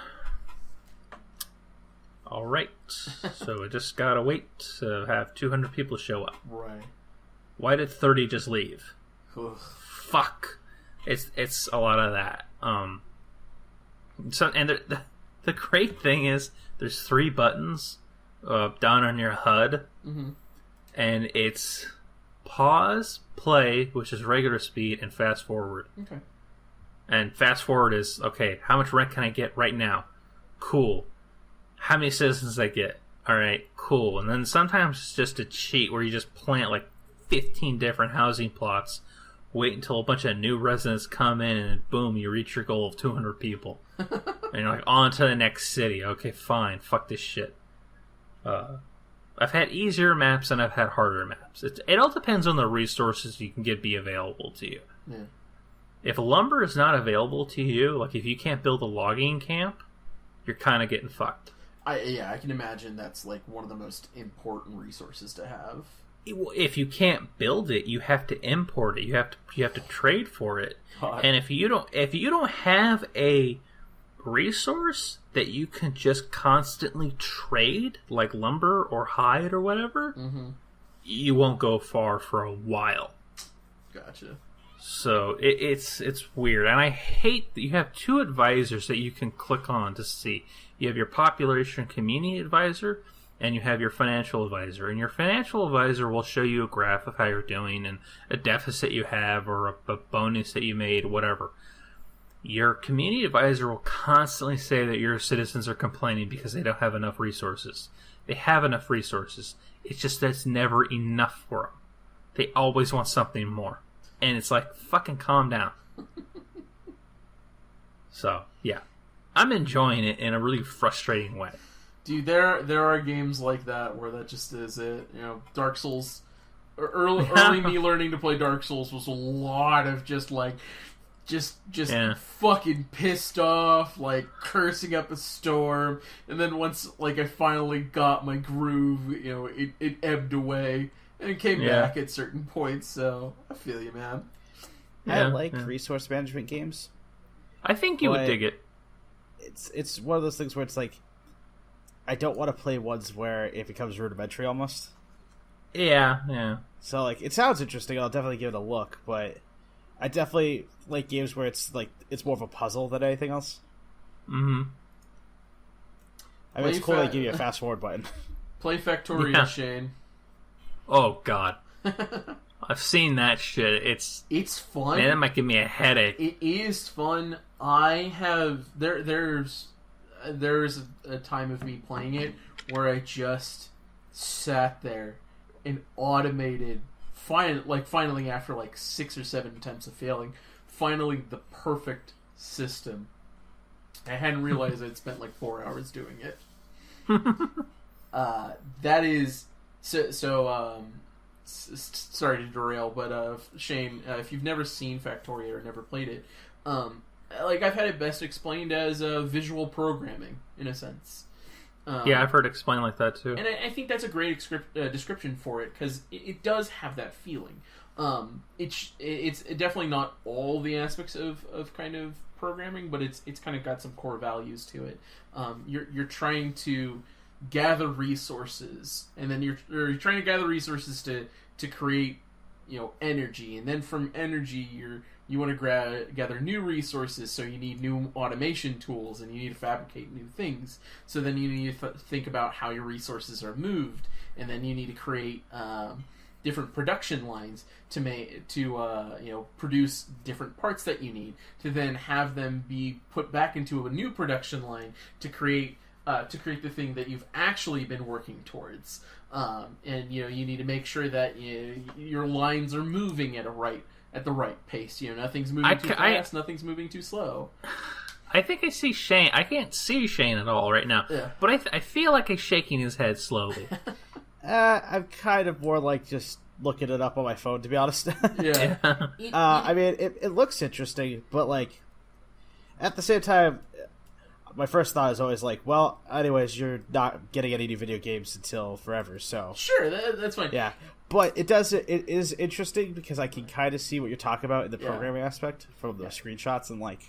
All right, so I just gotta wait to have 200 people show up. Right. Why did 30 just leave? Ugh. Fuck. It's a lot of that. So and the great thing is there's 3 buttons down on your HUD, mm-hmm. and it's pause, play, which is regular speed, and fast forward. Okay. And fast forward is okay. How much rent can I get right now? Cool. How many citizens I get? All right, cool. And then sometimes it's just a cheat where you just plant like 15 different housing plots, wait until a bunch of new residents come in, and boom, you reach your goal of 200 people. And you're like, on to the next city. Okay, fine. Fuck this shit. I've had easier maps and I've had harder maps. It all depends on the resources you can get be available to you. Yeah. If lumber is not available to you, like if you can't build a logging camp, you're kind of getting fucked. I can imagine that's like one of the most important resources to have. If you can't build it, you have to import it. You have to trade for it. God. And if you don't have a resource that you can just constantly trade, like lumber or hide or whatever, you won't go far for a while. Gotcha. So it's weird, and I hate that you have two advisors that you can click on to see. You have your population community advisor, and you have your financial advisor. And your financial advisor will show you a graph of how you're doing and a deficit you have or a bonus that you made, whatever. Your community advisor will constantly say that your citizens are complaining because they don't have enough resources. They have enough resources. It's just that it's never enough for them. They always want something more. And it's like, fucking calm down. So, yeah. I'm enjoying it in a really frustrating way. Dude, there are games like that where that just is it. You know, Dark Souls... Early me learning to play Dark Souls was a lot of just fucking pissed off, like cursing up a storm, and then once like I finally got my groove, you know, it ebbed away and it came back at certain points. So I feel you, man. I like resource management games. I think you would dig it. It's one of those things where it's like I don't want to play ones where it becomes rudimentary almost. Yeah. So like it sounds interesting. I'll definitely give it a look, but I definitely like games where it's like it's more of a puzzle than anything else. Mm-hmm. I mean, it's cool they give you a fast forward button. Play Factorio, Shane. Oh God, I've seen that shit. It's fun. Man, that might give me a headache. It is fun. I have there's a time of me playing it where I just sat there and automated. Finally, after like 6 or 7 attempts of failing, finally the perfect system. I hadn't realized I'd spent like 4 hours doing it. That is so. Sorry to derail, but Shane, if you've never seen Factorio or never played it, like I've had it best explained as visual programming in a sense. Yeah, I've heard it explained like that too. And I think that's a great description for it, because it does have that feeling. It's definitely not all the aspects of kind of programming, but it's kind of got some core values to it. You're trying to gather resources, and then you're trying to gather resources to create, you know, energy, and then from energy you want to gather new resources, so you need new automation tools, and you need to fabricate new things. So then you need to think about how your resources are moved, and then you need to create different production lines to produce different parts that you need, to then have them be put back into a new production line to create the thing that you've actually been working towards. And you know, you need to make sure that your lines are moving at the right pace. You know, nothing's moving too fast, nothing's moving too slow. I think I see Shane. I can't see Shane at all right now, but I feel like he's shaking his head slowly. I'm kind of more like just looking it up on my phone, to be honest. Yeah. I mean, it looks interesting, but like at the same time, my first thought is always like, well, anyways, you're not getting any new video games until forever, so sure, that's fine. Yeah, but it is interesting because I can kind of see what you're talking about in the programming aspect from the screenshots and like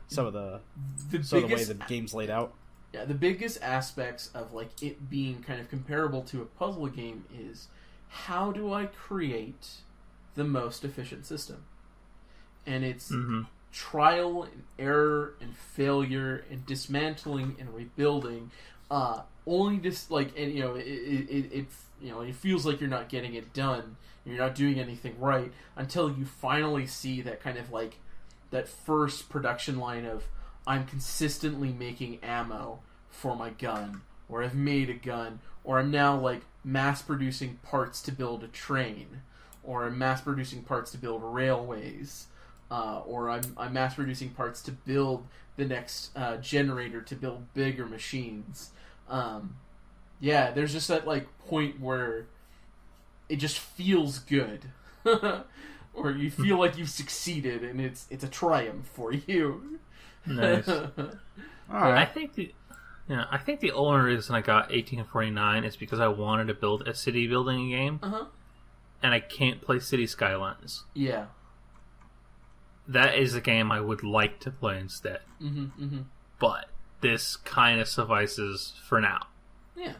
some of the way the game's laid out. Yeah, the biggest aspects of like it being kind of comparable to a puzzle game is, how do I create the most efficient system? And it's trial and error and failure and dismantling and rebuilding. Only just like, and you know, it feels like you're not getting it done. You're not doing anything right until you finally see that kind of like that first production line of, I'm consistently making ammo for my gun, or I've made a gun, or I'm now like mass producing parts to build a train, or I'm mass producing parts to build railways, or I'm mass producing parts to build the next generator to build bigger machines. There's just that like point where it just feels good. Or you feel like you've succeeded, and it's a triumph for you. Nice. All right. I think the only reason I got 1849 is because I wanted to build a city building game, and I can't play City Skylines. Yeah, that is a game I would like to play instead. but this kind of suffices for now. Yeah.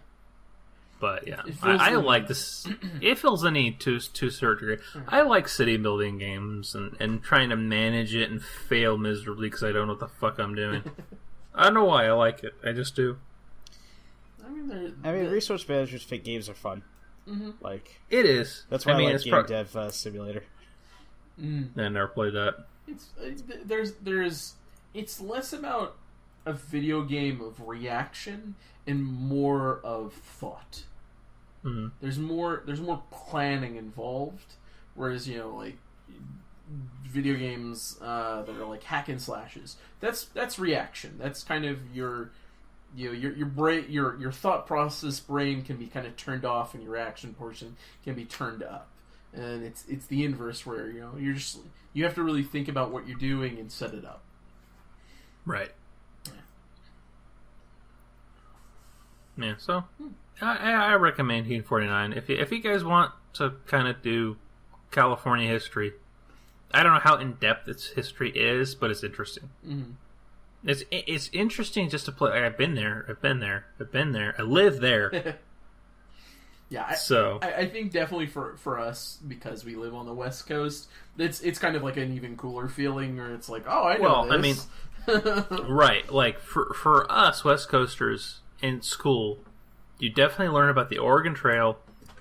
But yeah, I like this. It feels the need to a certain degree. I like city building games and trying to manage it and fail miserably because I don't know what the fuck I'm doing. I don't know why I like it. I just do. I mean, resource management games are fun. Mm-hmm. Like it is. That's why I like Game Dev Simulator. I never played that. It's less about a video game of reaction and more of thought. Mm-hmm. There's more planning involved, whereas like video games that are like hack and slashes, that's reaction. That's kind of your brain, your thought process brain can be kind of turned off, and your action portion can be turned up. And it's the inverse where you have to really think about what you're doing and set it up. Right. Yeah. So I recommend Heat 49 if you guys want to kind of do California history. I don't know how in depth its history is, but it's interesting. Mm-hmm. It's interesting just to play. Like, I've been there. I live there. Yeah, I think definitely for us, because we live on the West Coast, it's kind of like an even cooler feeling, where it's like, oh, I know this. I mean, right, like for us West Coasters in school, you definitely learn about the Oregon Trail,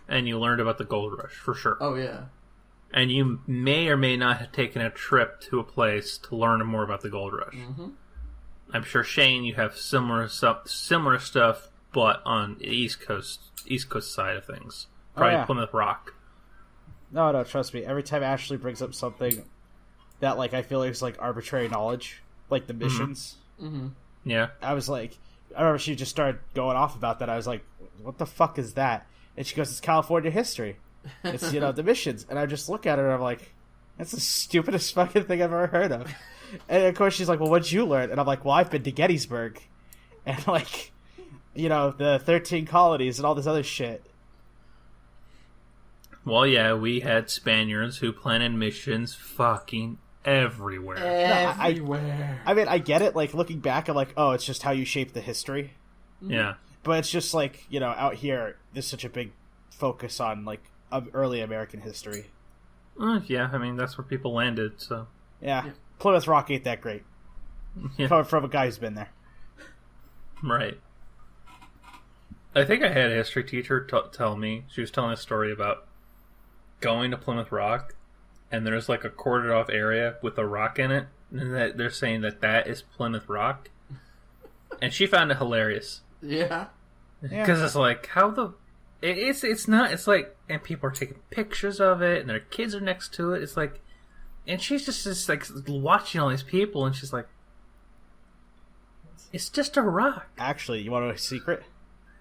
and you learned about the Gold Rush for sure. Oh yeah, and you may or may not have taken a trip to a place to learn more about the Gold Rush. Mm-hmm. I'm sure, Shane, you have similar stuff, but on the East Coast side of things. Probably Plymouth Rock. No, trust me. Every time Ashley brings up something that I feel like is arbitrary knowledge, like the missions. Mm-hmm. Yeah. I remember she just started going off about that. I was like, what the fuck is that? And she goes, it's California history. It's, the missions. And I just look at her and I'm like, that's the stupidest fucking thing I've ever heard of. And of course she's like, well, what'd you learn? And I'm like, well, I've been to Gettysburg. And the 13 colonies and all this other shit. Well, yeah, we had Spaniards who planted missions fucking everywhere. Everywhere. I mean, I get it. Looking back, I'm like, oh, it's just how you shape the history. Yeah. But it's just out here, there's such a big focus on, early American history. Yeah, I mean, that's where people landed, so. Yeah. Plymouth Rock ain't that great. Yeah. Coming from a guy who's been there. Right. I think I had a history teacher tell me, she was telling a story about going to Plymouth Rock, and there's a cordoned off area with a rock in it, and that they're saying that is Plymouth Rock. And she found it hilarious. Yeah. Because it's it's not, and people are taking pictures of it, and their kids are next to it. It's and she's just watching all these people, and she's like, it's just a rock. Actually, you want to know a secret?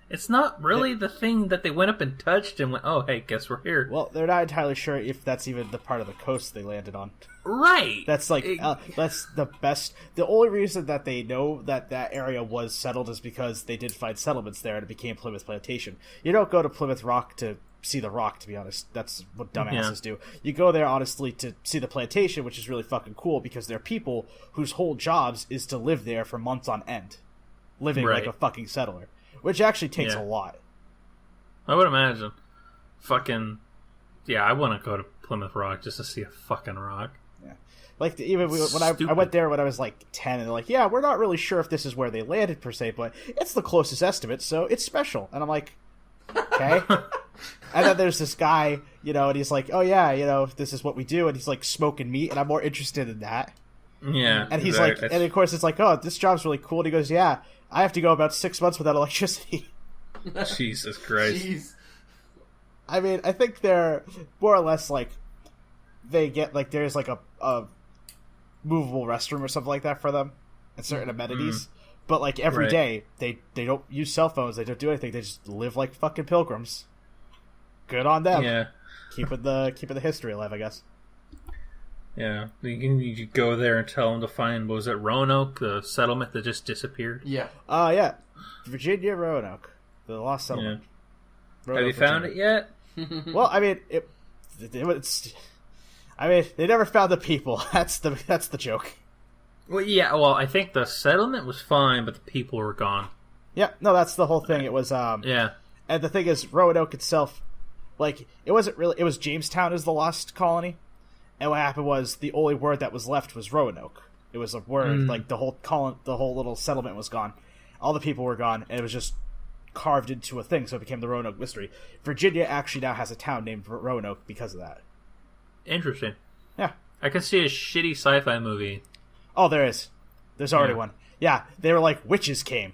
It's not really the thing that they went up and touched and went, oh, hey, guess we're here. Well, they're not entirely sure if that's even the part of the coast they landed on. Right. That's that's the best. The only reason that they know that area was settled is because they did find settlements there and it became Plymouth Plantation. You don't go to Plymouth Rock to see the rock, to be honest. That's what dumbasses do. You go there, honestly, to see the plantation, which is really fucking cool because they're people whose whole jobs is to live there for months on end. Living like a fucking settler. Which actually takes a lot. I would imagine. Fucking... Yeah, I want to go to Plymouth Rock just to see a fucking rock. Yeah. Even when I went there when I was 10, and they're like, yeah, we're not really sure if this is where they landed per se, but it's the closest estimate, so it's special. And I'm like, okay. And then there's this guy, and he's like, oh yeah, this is what we do, and he's smoking meat, and I'm more interested in that. Yeah. And he's and of course it's oh, this job's really cool, and he goes, yeah, I have to go about 6 months without electricity. Jesus Christ. Jeez. I mean, I think they're more or less they get there's a movable restroom or something like that for them and certain amenities. But every day they don't use cell phones, they don't do anything, they just live like fucking pilgrims. Good on them. Yeah. Keeping the history alive, I guess. Yeah, you go there and tell them to find, what was it, Roanoke, the settlement that just disappeared? Yeah. Yeah. Virginia, Roanoke. The lost settlement. Yeah. Have you found it yet? Well, I mean, it's... I mean, they never found the people. That's the joke. Well, yeah. Well, I think the settlement was fine, but the people were gone. Yeah, no, that's the whole thing. It was Yeah. And the thing is, Roanoke itself, like, it wasn't really. It was Jamestown as the lost colony, and what happened was the only word that was left was Roanoke. It was a word like the whole little settlement was gone, all the people were gone, and it was just carved into a thing. So it became the Roanoke mystery. Virginia actually now has a town named Roanoke because of that. Interesting. Yeah, I could see a shitty sci-fi movie. Oh, there is. There's already one. Yeah, they were like witches came.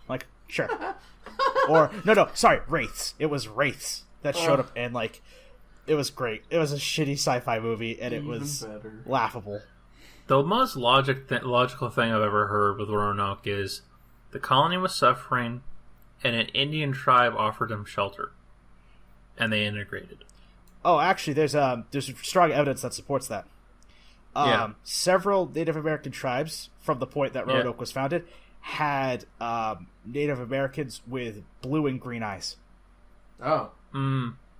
Like, sure. Or no, sorry, wraiths. It was wraiths that showed up, and like, it was great. It was a shitty sci-fi movie, and it was laughable. The most logical thing I've ever heard with Roanoke is the colony was suffering, and an Indian tribe offered them shelter, and they integrated. Oh, actually, there's strong evidence that supports that. Several Native American tribes from the point that Roanoke was founded had Native Americans with blue and green eyes. Oh.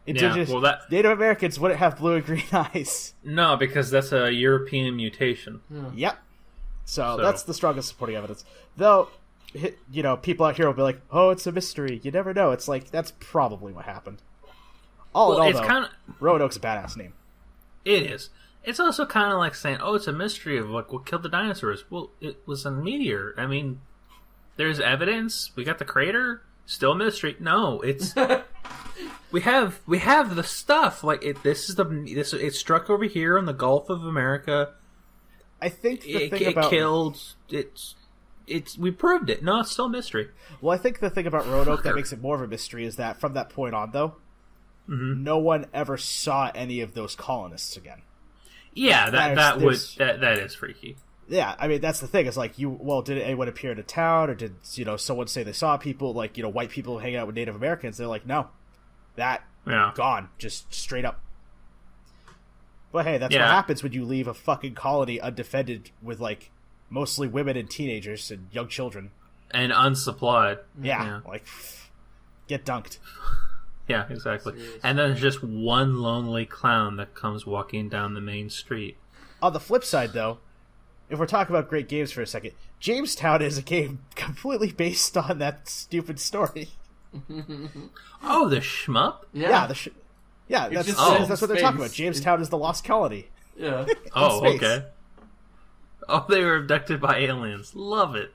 Indigenous Native Americans wouldn't have blue and green eyes. No, because that's a European mutation. Yep. So that's the strongest supporting evidence. Though, you know, people out here will be like, "Oh, it's a mystery. You never know." It's like, that's probably what happened. Roanoke's a badass name. It is. It's also kind of like saying, "Oh, it's a mystery of like what killed the dinosaurs." Well, it was a meteor. I mean, there's evidence. We got the crater. Still a mystery. No, it's we have the stuff. Like it struck over here in the Gulf of America. I think the thing about killed. We proved it. No, it's still a mystery. Well, I think the thing about Roanoke that makes it more of a mystery is that from that point on, though, no one ever saw any of those colonists again. Yeah, that is freaky. Yeah, I mean, that's the thing. It's like, did anyone appear in a town, or did, someone say they saw people, like, white people hanging out with Native Americans? They're like, no, gone, just straight up. But hey, that's what happens when you leave a fucking colony undefended with, like, mostly women and teenagers and young children. And unsupplied. Yeah. Like, get dunked. Yeah, exactly. Seriously. And then there's just one lonely clown that comes walking down the main street. On the flip side, though, if we're talking about great games for a second, Jamestown is a game completely based on that stupid story. Oh, the shmup? Yeah, that's what they're talking about. Jamestown is the lost colony. Yeah. Oh, okay. Oh, they were abducted by aliens. Love it.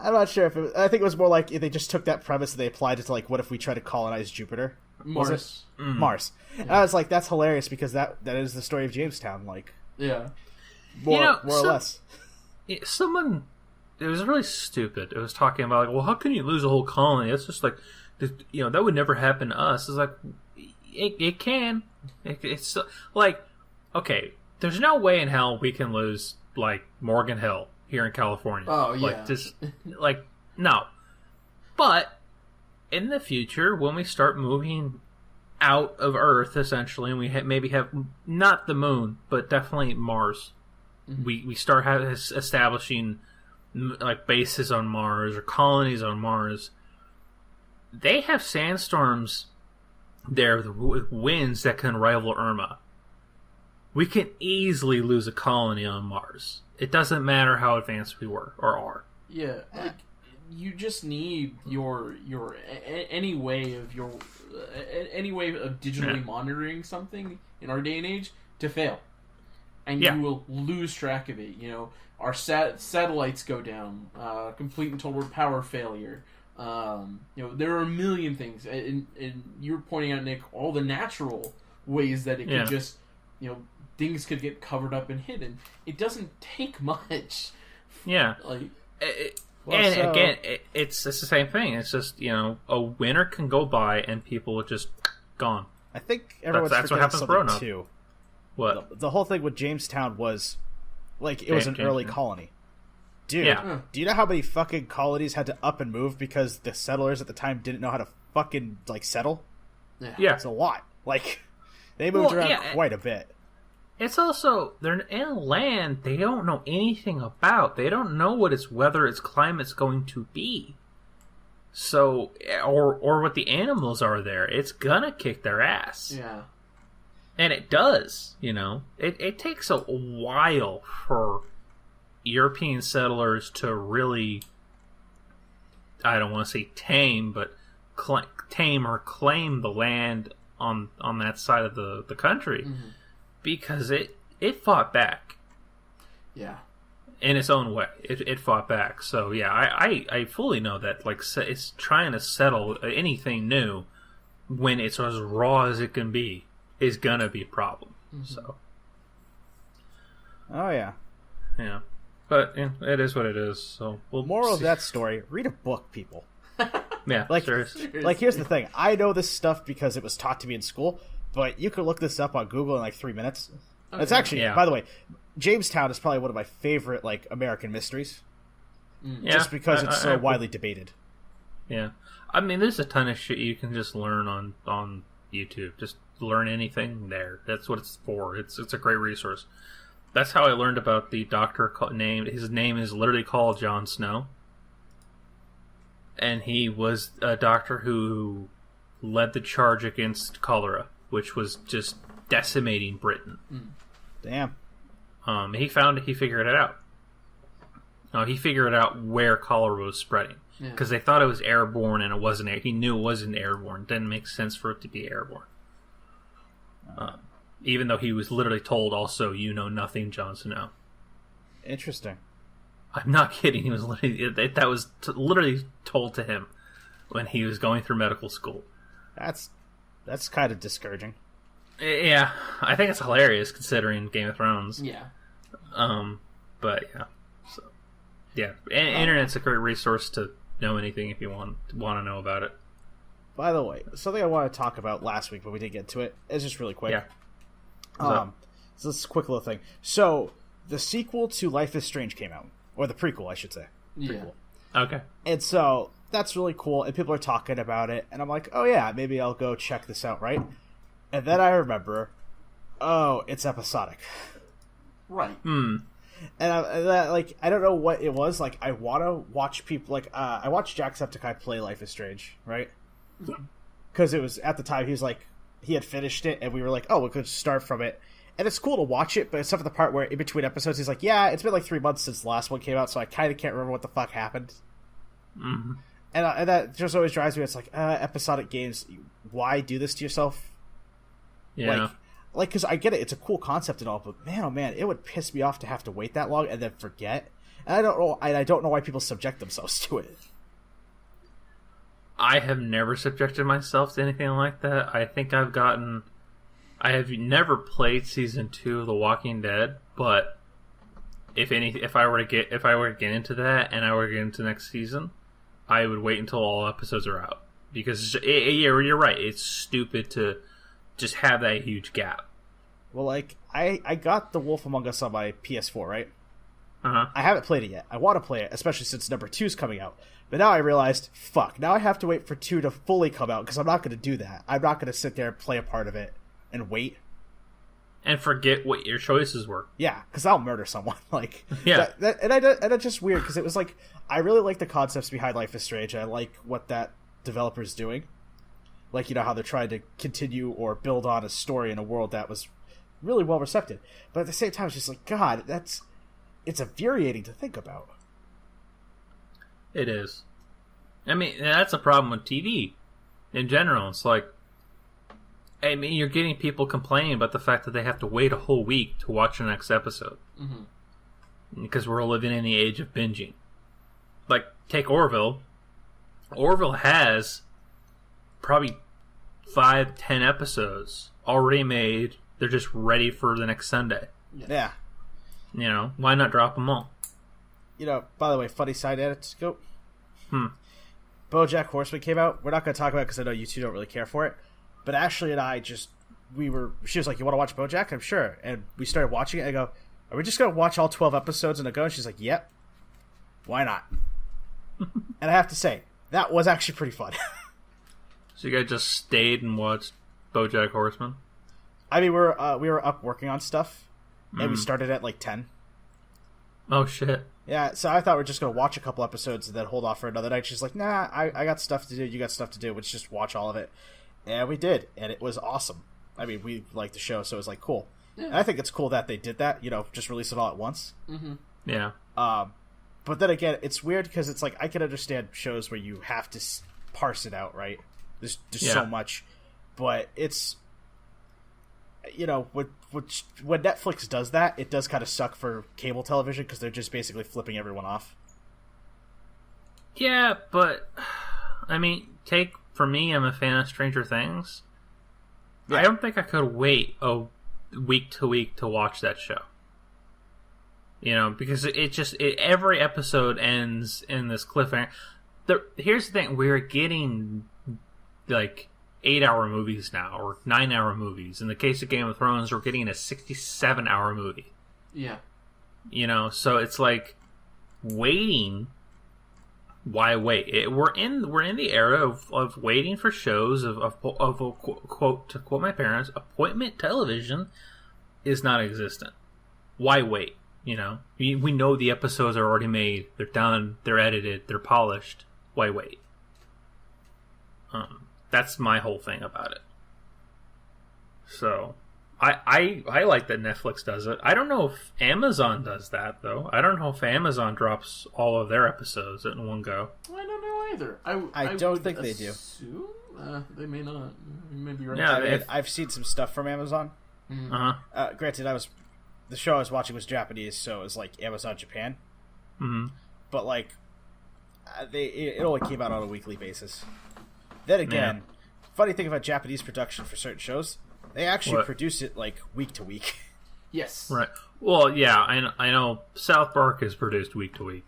I'm not sure I think it was more like they just took that premise and they applied it to, like, what if we try to colonize Jupiter? Mars. Mars. Yeah. And I was like, that's hilarious because that is the story of Jamestown, like. Yeah. More or less. Someone, it was really stupid. It was talking about, like, well, how can you lose a whole colony? It's just like, that would never happen to us. It's like, it can. It's like, okay, there's no way in hell we can lose, like, Morgan Hill here in California. Oh, yeah. Like, just, like, no. But, in the future, when we start moving out of Earth, essentially, and we maybe have, not the moon, but definitely Mars, we start establishing, like, bases on Mars or colonies on Mars. They have sandstorms there with winds that can rival Irma. We can easily lose a colony on Mars. It doesn't matter how advanced we were or are. Yeah, like, you just need any way of digitally monitoring something in our day and age to fail, and you will lose track of it. Our satellites go down, complete and total power failure. There are a million things, and you were pointing out, Nick, all the natural ways that it could just, things could get covered up and hidden. It doesn't take much. Yeah. It's the same thing. It's just, a winter can go by and people are just gone. I think everyone's that's what happens something with too. What? The whole thing with Jamestown was, like, it was an early colony. Dude, do you know how many fucking colonies had to up and move because the settlers at the time didn't know how to fucking, like, settle? Yeah. It's a lot. Like, they moved around quite a bit. It's also, they're in land they don't know anything about. They don't know what its weather, its climate's going to be. So, or what the animals are there. It's gonna kick their ass. Yeah. And it does, It takes a while for, European settlers to really, I don't want to say tame, but tame or claim the land on that side of the country, because it fought back. Yeah. In its own way, it fought back. So yeah, I fully know that like it's trying to settle anything new when it's as raw as it can be is gonna be a problem. So. Oh yeah. Yeah, but it is what it is. So moral of that story: read a book, people. Yeah, like seriously. Like here's the thing: I know this stuff because it was taught to me in school, but you could look this up on Google in like 3 minutes. Okay. It's actually, by the way, Jamestown is probably one of my favorite like American mysteries, just because it's so widely debated. Yeah, I mean, there's a ton of shit you can just learn on YouTube. Just learn anything there. That's what it's for. It's a great resource. That's how I learned about the doctor named. His name is literally called Jon Snow, and he was a doctor who led the charge against cholera, which was just decimating Britain. Damn. He figured it out. He figured out where cholera was spreading, because they thought it was airborne, and it wasn't. He knew it wasn't airborne. It didn't make sense for it to be airborne. Even though he was literally told, also, you know nothing, Jon Snow. Interesting. I'm not kidding. He was literally that was literally told to him when he was going through medical school. That's kind of discouraging. Yeah, I think it's hilarious considering Game of Thrones. Yeah. But yeah, so yeah, internet's a great resource to know anything if you want to know about it. By the way, something I wanted to talk about last week, but we didn't get to it. It's just really quick. Yeah. So this is a quick little thing. So the sequel to Life is Strange came out, or the prequel, I should say. Prequel. Yeah. Okay. And so that's really cool, and people are talking about it, and I'm like, oh yeah, maybe I'll go check this out, right? And then I remember, oh, it's episodic. Right. And I don't know what it was. Like, I want to watch people, like, I watched Jacksepticeye play Life is Strange, right? Because it was, at the time, he was like, he had finished it, and we were like, oh, we could start from it. And it's cool to watch it, but except for the part where in between episodes, he's like, yeah, it's been like 3 months since the last one came out, so I kind of can't remember what the fuck happened. Mm-hmm. And that just always drives me. It's like, episodic games, why do this to yourself? Yeah. Like, because I get it, it's a cool concept and all, but man, oh man, it would piss me off to have to wait that long and then forget. And I don't know why people subject themselves to it. I have never subjected myself to anything like that. I think I have never played season 2 of The Walking Dead, but if I were to get into that and I were to get into next season, I would wait until all episodes are out, because you're right. It's stupid to just have that huge gap. Well, like I got The Wolf Among Us on my PS4, right? Uh-huh. I haven't played it yet. I want to play it, especially since number 2 is coming out. But now I realized, fuck, now I have to wait for 2 to fully come out, because I'm not going to do that. I'm not going to sit there and play a part of it and wait. And forget what your choices were. Yeah, because I'll murder someone. Like, yeah. And that's just weird, because it was like, I really like the concepts behind Life is Strange. I like what that developer's doing. Like, you know, how they're trying to continue or build on a story in a world that was really well received. But at the same time, it's just like, God, it's infuriating to think about. It is. I mean, that's a problem with TV in general. It's like, I mean, you're getting people complaining about the fact that they have to wait a whole week to watch the next episode. Mm-hmm. Because we're living in the age of binging. Like, take Orville. Orville has probably 5-10 episodes already made. They're just ready for the next Sunday. Yeah. You know, why not drop them all? You know, by the way, funny side anecdote. BoJack Horseman came out. We're not going to talk about it because I know you two don't really care for it. But Ashley and I she was like, you want to watch BoJack? I'm sure. And we started watching it. And I go, are we just going to watch all 12 episodes in a go? And she's like, yep. Why not? And I have to say, that was actually pretty fun. So you guys just stayed and watched BoJack Horseman? I mean, we were up working on stuff. And we started at like 10. Oh, shit. Yeah, so I thought we were just going to watch a couple episodes and then hold off for another night. She's like, nah, I got stuff to do. You got stuff to do. Let's just watch all of it. And we did. And it was awesome. I mean, we liked the show, so it was like, cool. Yeah. And I think it's cool that they did that, you know, just release it all at once. Mm-hmm. Yeah. But then again, it's weird because it's like I can understand shows where you have to parse it out, right? There's so much, but it's when Netflix does that, it does kind of suck for cable television because they're just basically flipping everyone off. Yeah, but I mean, for me, I'm a fan of Stranger Things. Yeah. I don't think I could wait week to week to watch that show. Because every episode ends in this cliffhanger. Here's the thing: we're getting like 8-hour movies now, or 9-hour movies. In the case of Game of Thrones, we're getting a 67-hour movie. Yeah. So it's like waiting. Why wait? We're in the era of waiting for shows of quote to quote my parents, appointment television is not existent. Why wait? We know the episodes are already made. They're done. They're edited. They're polished. Why wait? That's my whole thing about it. So, I like that Netflix does it. I don't know if Amazon does that, though. I don't know if Amazon drops all of their episodes in one go. I don't know either. I don't think they do. They may not. You may be right. Yeah, I've seen some stuff from Amazon. Uh-huh. Granted, the show I was watching was Japanese, so it was like Amazon Japan. Mm-hmm. But like, it only came out on a weekly basis. Then again, funny thing about Japanese production for certain shows, they actually produce it like week to week. Yes. Right. Well, yeah, I know South Park is produced week to week.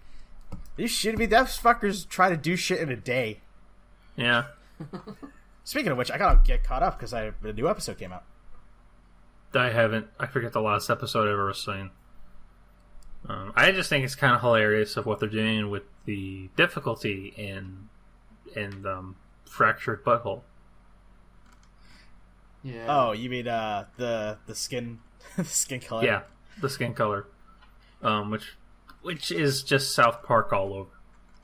You shitting me? Those fuckers try to do shit in a day. Yeah. Speaking of which, I gotta get caught up because the new episode came out. I haven't. I forget the last episode I've ever seen. I just think it's kind of hilarious of what they're doing with the difficulty in fractured butthole. Yeah. Oh, you mean the skin the skin color? Yeah, the skin color, which is just South Park all over.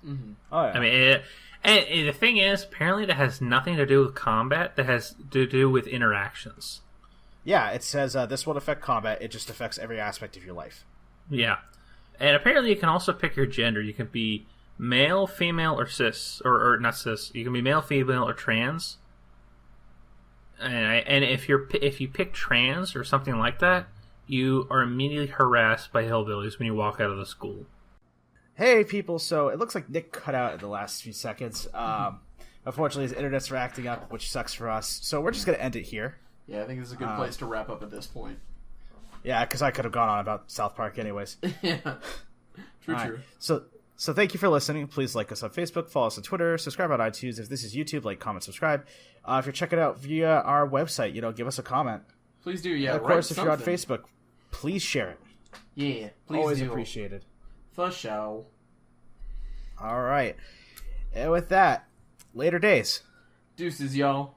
Mm-hmm. Oh yeah. I mean, and the thing is, apparently, that has nothing to do with combat. That has to do with interactions. Yeah, it says this won't affect combat. It just affects every aspect of your life. Yeah, and apparently, you can also pick your gender. You can be male, female, or cis, or not cis. You can be male, female, or trans. And if you pick trans or something like that, you are immediately harassed by hillbillies when you walk out of the school. Hey people, so it looks like Nick cut out in the last few seconds. Unfortunately, his internet's acting up, which sucks for us. So we're just gonna end it here. Yeah, I think this is a good place to wrap up at this point. Yeah, because I could have gone on about South Park anyways. Yeah, true. Right. So thank you for listening. Please like us on Facebook, follow us on Twitter, subscribe on iTunes. If this is YouTube, like, comment, subscribe. If you're checking it out via our website, give us a comment. Please do, yeah. And of course, if you're on Facebook, please share it. Yeah, please Always do. appreciated. For sure. All right. And with that, later days. Deuces, y'all.